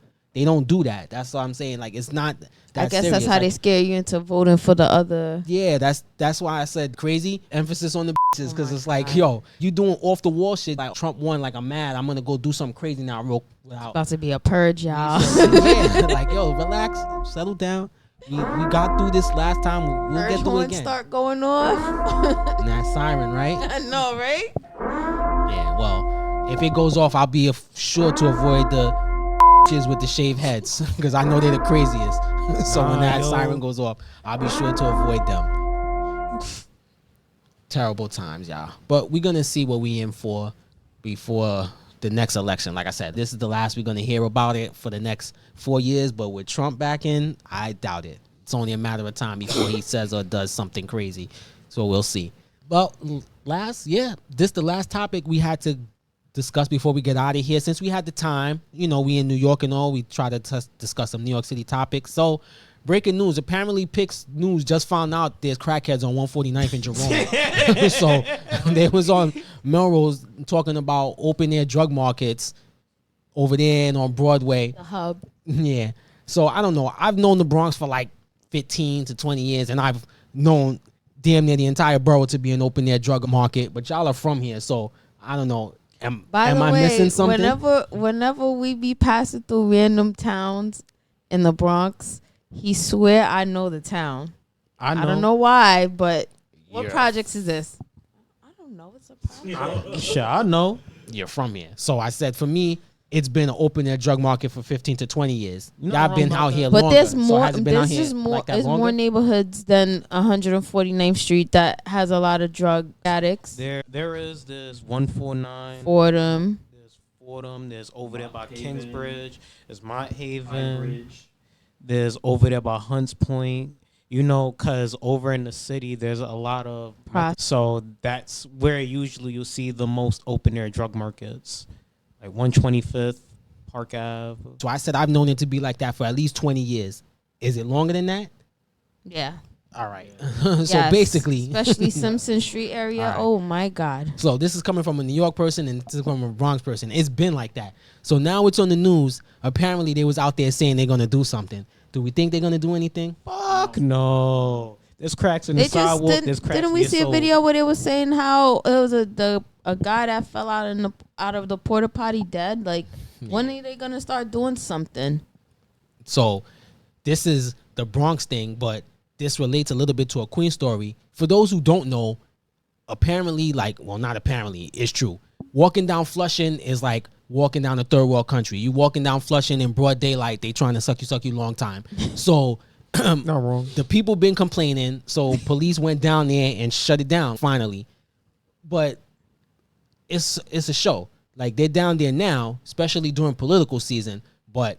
do that. That's what I'm saying. Like, it's not that I guess serious. that's how they scare you into voting for the other. Yeah, that's why I said crazy. Emphasis on the bitches, because it's like, yo, you doing off the wall shit. Like Trump won. Like, I'm mad. I'm gonna go do something crazy now. About to be a purge, y'all. Yeah, like, yo, relax, settle down. We got through this last time. We'll get through it again. Start going off. And that siren, right? I know, right? Yeah. Well, if it goes off, I'll be sure to avoid the with the shaved heads, because I know they're the craziest. So when that siren goes off, I'll be sure to avoid them. Terrible times, y'all. But we're gonna see what we in for before the next election. Like I said, this is the last we're gonna hear about it for the next 4 years. But with Trump back in, I doubt it. It's only a matter of time before he says or does something crazy. So we'll see. But this the last topic we had to discuss before we get out of here. Since we had the time, you know, we in New York and all, we try to discuss some New York City topics. So, breaking news. Apparently, Pix News just found out there's crackheads on 149th and Jerome. So, they was on Melrose talking about open air drug markets over there and on Broadway. The hub. Yeah. So, I don't know. I've known the Bronx for like 15 to 20 years, and I've known damn near the entire borough to be an open air drug market. But y'all are from here, so I don't know. Am I missing something? Whenever we be passing through random towns in the Bronx, he swear I know the town. I don't know why, but what projects is this? I don't know. It's a project. Sure, I know. You're from here. So I said, for me, it's been an open air drug market for 15 to 20 years. Y'all been out here longer. But there's more. So there's more neighborhoods than 149th Street that has a lot of drug addicts. There's 149. Fordham. There's Fordham. There's over there by Kingsbridge. There's Mott Haven. There's over there by Hunts Point. You know, because over in the city, there's a lot of... So that's where usually you'll see the most open air drug markets. Like 125th, Park Ave. So I said I've known it to be like that for at least 20 years. Is it longer than that? Yeah. All right. So basically. Especially Simpson Street area. Right. Oh, my God. So this is coming from a New York person and this is coming from a Bronx person. It's been like that. So now it's on the news. Apparently they was out there saying they're going to do something. Do we think they're going to do anything? Fuck no. There's cracks in the sidewalk. Didn't we see a video where they was saying how it was a guy that fell out of the porta potty dead? Like, when are they gonna start doing something? So, this is the Bronx thing, but this relates a little bit to a Queen story. For those who don't know, apparently, not apparently, it's true. Walking down Flushing is like walking down a third world country. You walking down Flushing in broad daylight, they trying to suck you long time. So. Not wrong. The people been complaining, so police went down there and shut it down finally. But it's a show. Like, they're down there now, especially during political season. But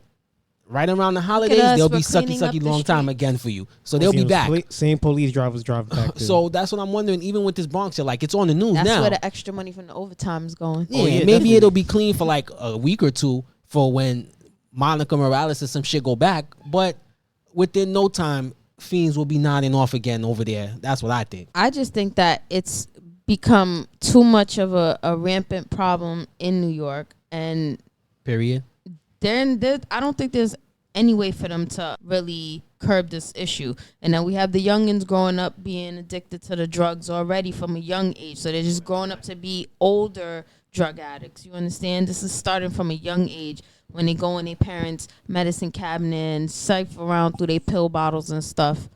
right around the holidays, they'll be sucky long time again for you. So they'll be back. Same police drivers driving back too. So that's what I'm wondering. Even with this Bronx, like, it's on the news now. That's where the extra money from the overtime is going. Yeah, maybe definitely. It'll be clean for like a week or two for when Monica Morales and some shit go back. But within no time, fiends will be nodding off again over there. That's what I think. I just think that it's become too much of a rampant problem in New York. And period. I don't think there's any way for them to really curb this issue. And then we have the youngins growing up being addicted to the drugs already from a young age. So they're just growing up to be older drug addicts. You understand? This is starting from a young age. When they go in their parents' medicine cabinet and sift around through their pill bottles and stuff.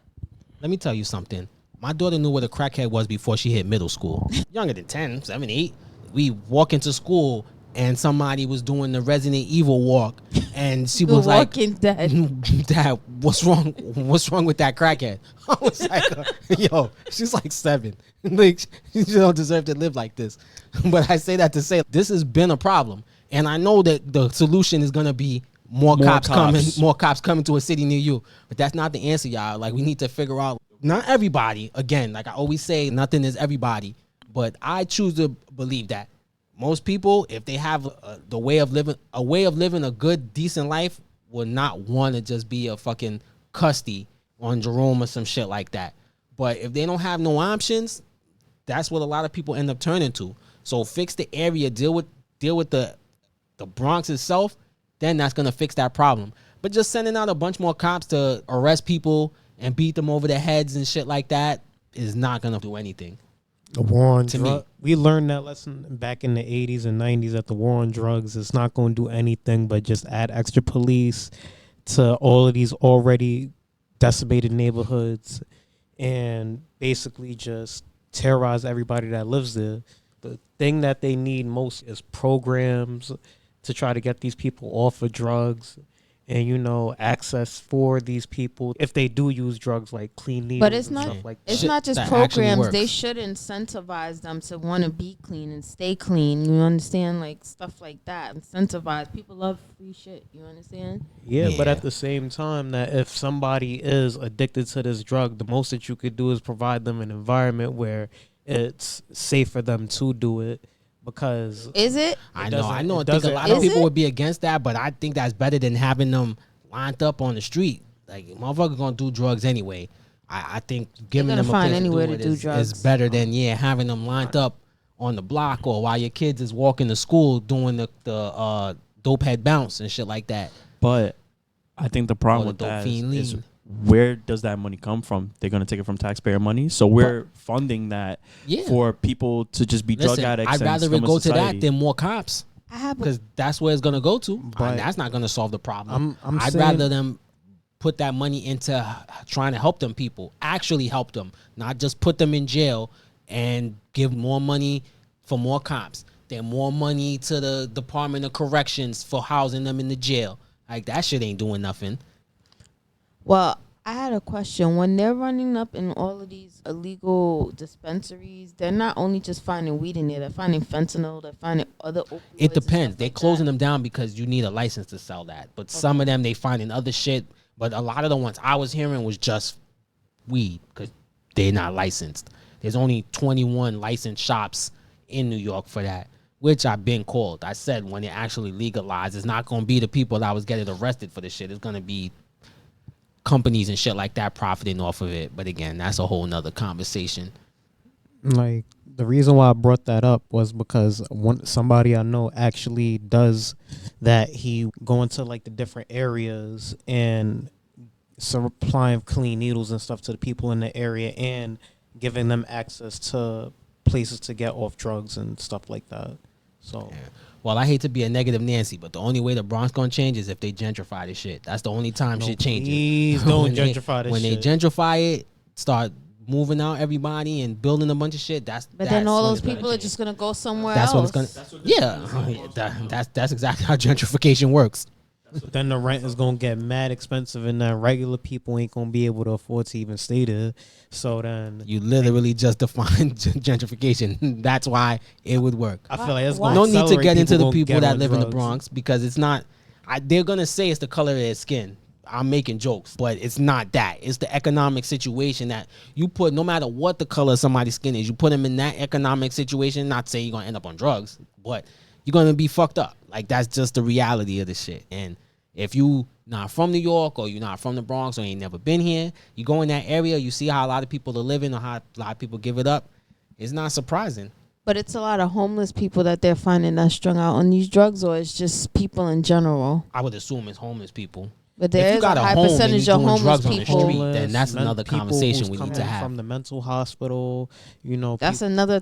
Let me tell you something. My daughter knew what a crackhead was before she hit middle school. Younger than 10, 7, 8. We walk into school and somebody was doing the Resident Evil walk, and she was like, Dad, what's wrong? What's wrong with that crackhead? I was like, yo, she's like 7. Like, she don't deserve to live like this. But I say that to say this has been a problem. And I know that the solution is going to be more cops coming to a city near you. But that's not the answer, y'all. Like, we need to figure out, not everybody, again, like I always say, nothing is everybody. But I choose to believe that most people, if they have a way of living a good, decent life, would not want to just be a fucking custody on Jerome or some shit like that. But if they don't have no options, that's what a lot of people end up turning to. So fix the area, deal with the Bronx itself, then that's gonna fix that problem. But just sending out a bunch more cops to arrest people and beat them over their heads and shit like that is not gonna do anything. The war on drugs. We learned that lesson back in the 80s and 90s that the war on drugs is not going to do anything but just add extra police to all of these already decimated neighborhoods and basically just terrorize everybody that lives there. The thing that they need most is programs to try to get these people off of drugs and, you know, access for these people if they do use drugs, like clean needles. But it's and not. stuff like It's that. not just programs. They should incentivize them to want to be clean and stay clean. You understand, like stuff like that. Incentivize. People love free shit. You understand? Yeah, but at the same time, that if somebody is addicted to this drug, the most that you could do is provide them an environment where it's safe for them to do it. Because is it? I know. I think a lot of people would be against that, but I think that's better than having them lined up on the street. Like, motherfuckers gonna do drugs anyway. I think giving them a place to do it is better than having them lined up on the block or while your kids is walking to school doing the dope head bounce and shit like that. But I think the problem with that is where does that money come from? They're going to take it from taxpayer money. So we're funding that for people to just be drug addicts. I'd rather it go to that than more cops. Because that's where it's going to go to. But that's not going to solve the problem. I'd rather them put that money into trying to help them people. Actually help them. Not just put them in jail and give more money for more cops. Then more money to the Department of Corrections for housing them in the jail. Like, that shit ain't doing nothing. Well, I had a question. When they're running up in all of these illegal dispensaries, they're not only just finding weed in there. They're finding fentanyl. They're finding other opioids. It depends. They're closing them down because you need a license to sell that. But some of them, they finding other shit. But a lot of the ones I was hearing was just weed because they're not licensed. There's only 21 licensed shops in New York for that, which I've been called. I said when it actually legalized, it's not going to be the people that was getting arrested for this shit. It's going to be companies and shit like that profiting off of it. But again, that's a whole nother conversation. Like, the reason why I brought that up was because somebody I know actually does that. He go into like the different areas and supplying clean needles and stuff to the people in the area and giving them access to places to get off drugs and stuff like that. So well, I hate to be a negative Nancy, but the only way the Bronx gonna change is if they gentrify this shit. That's the only time shit changes. Please don't gentrify this shit. When they gentrify it, start moving out everybody and building a bunch of shit. But then all those people are just gonna go somewhere else. What it's gonna. That's exactly how gentrification works. Then the rent is gonna get mad expensive, and then regular people ain't gonna be able to afford to even stay there. So then you literally just defined gentrification. That's why it would work. I feel like it's going no need to get into the people that live in the Bronx because it's not. They're gonna say it's the color of their skin. I'm making jokes, but it's not that. It's the economic situation that you put. No matter what the color of somebody's skin is, you put them in that economic situation. Not saying you're gonna end up on drugs, but you're gonna be fucked up. Like, that's just the reality of the shit. And if you not from New York or you're not from the Bronx or you ain't never been here, you go in that area, you see how a lot of people are living or how a lot of people give it up. It's not surprising. But it's a lot of homeless people that they're finding that strung out on these drugs, or it's just people in general. I would assume it's homeless people. But there is a high percentage of homeless people. On the street, then that's another conversation we need to have. From the mental hospital, you know. That's another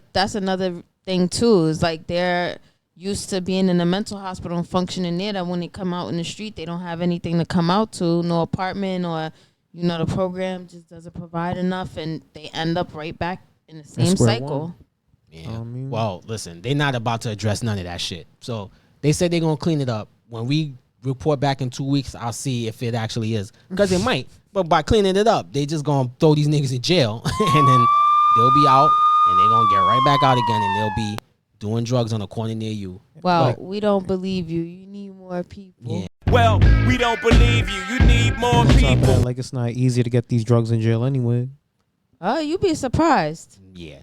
thing too. Is like they're used to being in a mental hospital and functioning there, that when they come out in the street, they don't have anything to come out to, no apartment or the program just doesn't provide enough, and they end up right back in the same cycle. Yeah. Well, listen, they're not about to address none of that shit. So they said they're gonna clean it up. When we report back in 2 weeks, I'll see if it actually is, because it might. But by cleaning it up, they just gonna throw these niggas in jail, and then they'll be out, and they're gonna get right back out again, and they'll be doing drugs on a corner near you. Well, we don't believe you. You need more people. Yeah. Well, we don't believe you. You need more people. Like, it's not easy to get these drugs in jail anyway. Oh, you'd be surprised. Yeah.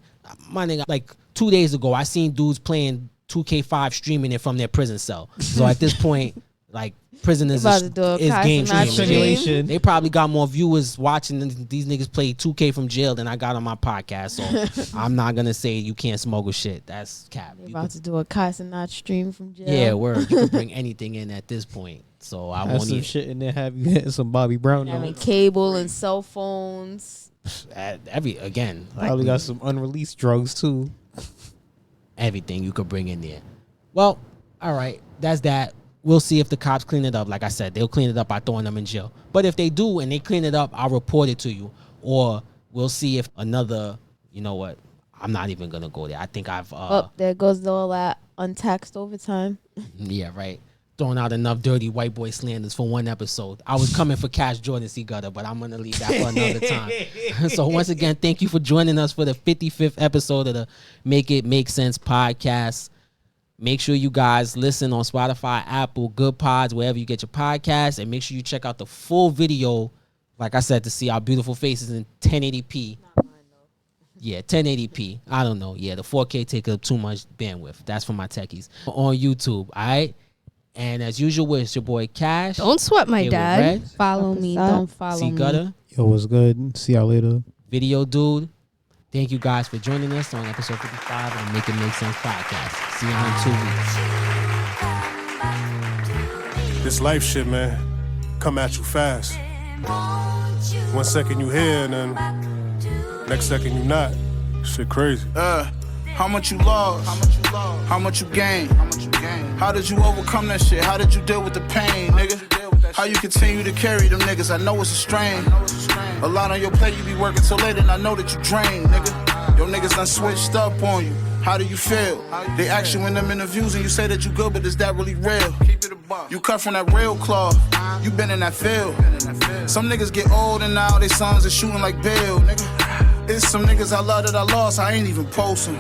My nigga, like 2 days ago, I seen dudes playing 2K5 streaming it from their prison cell. So at this point, like, prisoners is game streaming. They probably got more viewers watching these niggas play 2K from jail than I got on my podcast. So I'm not going to say you can't smuggle shit. That's cap. They're about to do a Casanat stream from jail. Yeah, word. You can bring anything in at this point. So I want some shit in there. Have you hitting some Bobby Brown? Having cable and cell phones. Probably got some unreleased drugs too. Everything you could bring in there. Well, all right, that's that. We'll see if the cops clean it up. Like I said, they'll clean it up by throwing them in jail. But if they do and they clean it up, I'll report it to you. Or we'll see if another, you know what? I'm not even gonna go there. I think I've there goes all that untaxed overtime. Yeah, right. Throwing out enough dirty white boy slanders for one episode. I was coming for Cash Jordan C. GuttA, but I'm going to leave that for another time. So once again, thank you for joining us for the 55th episode of the Make It Make Sense podcast. Make sure you guys listen on Spotify, Apple, Good Pods, wherever you get your podcasts. And make sure you check out the full video, like I said, to see our beautiful faces in 1080p. Yeah, 1080p. I don't know. Yeah, the 4K take up too much bandwidth. That's for my techies. On YouTube, all right? And as usual, it's your boy Cash. Don't sweat my dad. Follow me. Don't follow me. GuttA. Yo, what's good? See y'all later. Video Dude. Thank you guys for joining us on episode 55 of the Make It Make Sense podcast. See y'all in 2 weeks. This life shit, man, come at you fast. 1 second you here, and then next second you not. Shit crazy. How much you lost? How much you gained? How did you overcome that shit? How did you deal with the pain, nigga? How you continue to carry them niggas? I know it's a strain. A lot on your plate, you be working so late, and I know that you drained, nigga. Your niggas done switched up on you. How do you feel? They ask you in them interviews and you say that you good, but is that really real? You cut from that real cloth. You been in that field. Some niggas get old and now they sons are shooting like Bill, nigga. It's some niggas I love that I lost, I ain't even posting.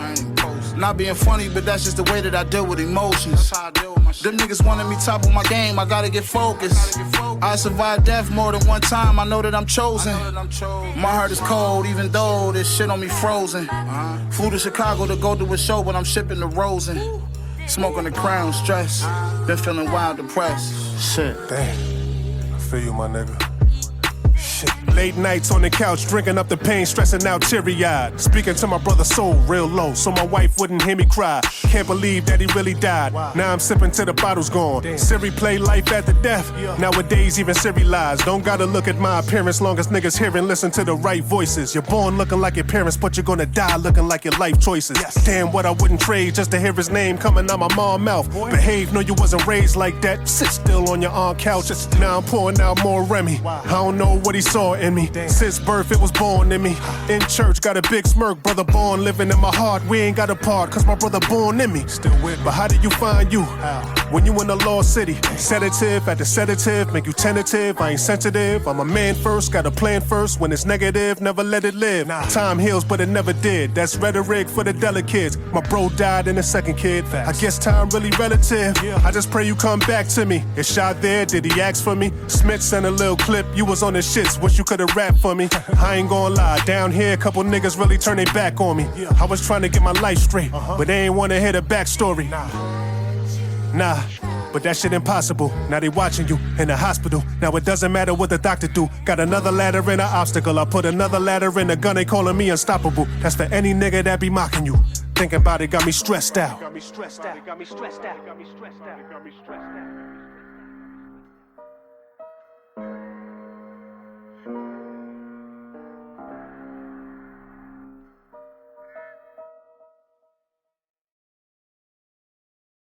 Not being funny, but that's just the way that I deal with emotions. Them niggas wanted me top of my game, I gotta get focused. I survived death more than one time, I know that I'm chosen. My heart is cold, even though this shit on me frozen. Flew to Chicago to go do a show, but I'm shipping to Rosen. Smoking the Crown, stress, been feeling wild, depressed. Shit. Damn, I feel you, my nigga. Late nights on the couch, drinking up the pain, stressing out teary-eyed. Speaking to my brother's soul real low, so my wife wouldn't hear me cry. Can't believe that he really died. Now I'm sipping till the bottle's gone. Siri play life after death. Nowadays even Siri lies. Don't gotta look at my appearance, long as niggas hear and listen to the right voices. You're born looking like your parents, but you're gonna die looking like your life choices. Damn, what I wouldn't trade just to hear his name coming out my mom's mouth. Behave, no you wasn't raised like that. Sit still on your aunt couch. Now I'm pouring out more Remy. I don't know what he saw in me. Since birth it was born in me. In church got a big smirk, brother born living in my heart. We ain't got a part cause my brother born in me. Still with, but how did you find you? When you in the lost city, sedative after sedative, make you tentative. I ain't sensitive, I'm a man first, got a plan first. When it's negative, never let it live. Time heals but it never did. That's rhetoric for the delicates. My bro died in the second kid. I guess time really relative. I just pray you come back to me. Is Shaq there? Did he ask for me? Smith sent a little clip, you was on the shits. Wish you could've rapped for me. I ain't gonna lie, down here a couple niggas really turn their back on me. I was trying to get my life straight, but they ain't wanna hear the backstory. Nah, but that shit impossible. Now they watching you in the hospital. Now it doesn't matter what the doctor do. Got another ladder and an obstacle. I put another ladder in the gun, they calling me unstoppable. That's for any nigga that be mocking you. Thinking about it got me stressed out. Got me stressed out. Got me stressed out. Got me stressed out. Got me stressed out.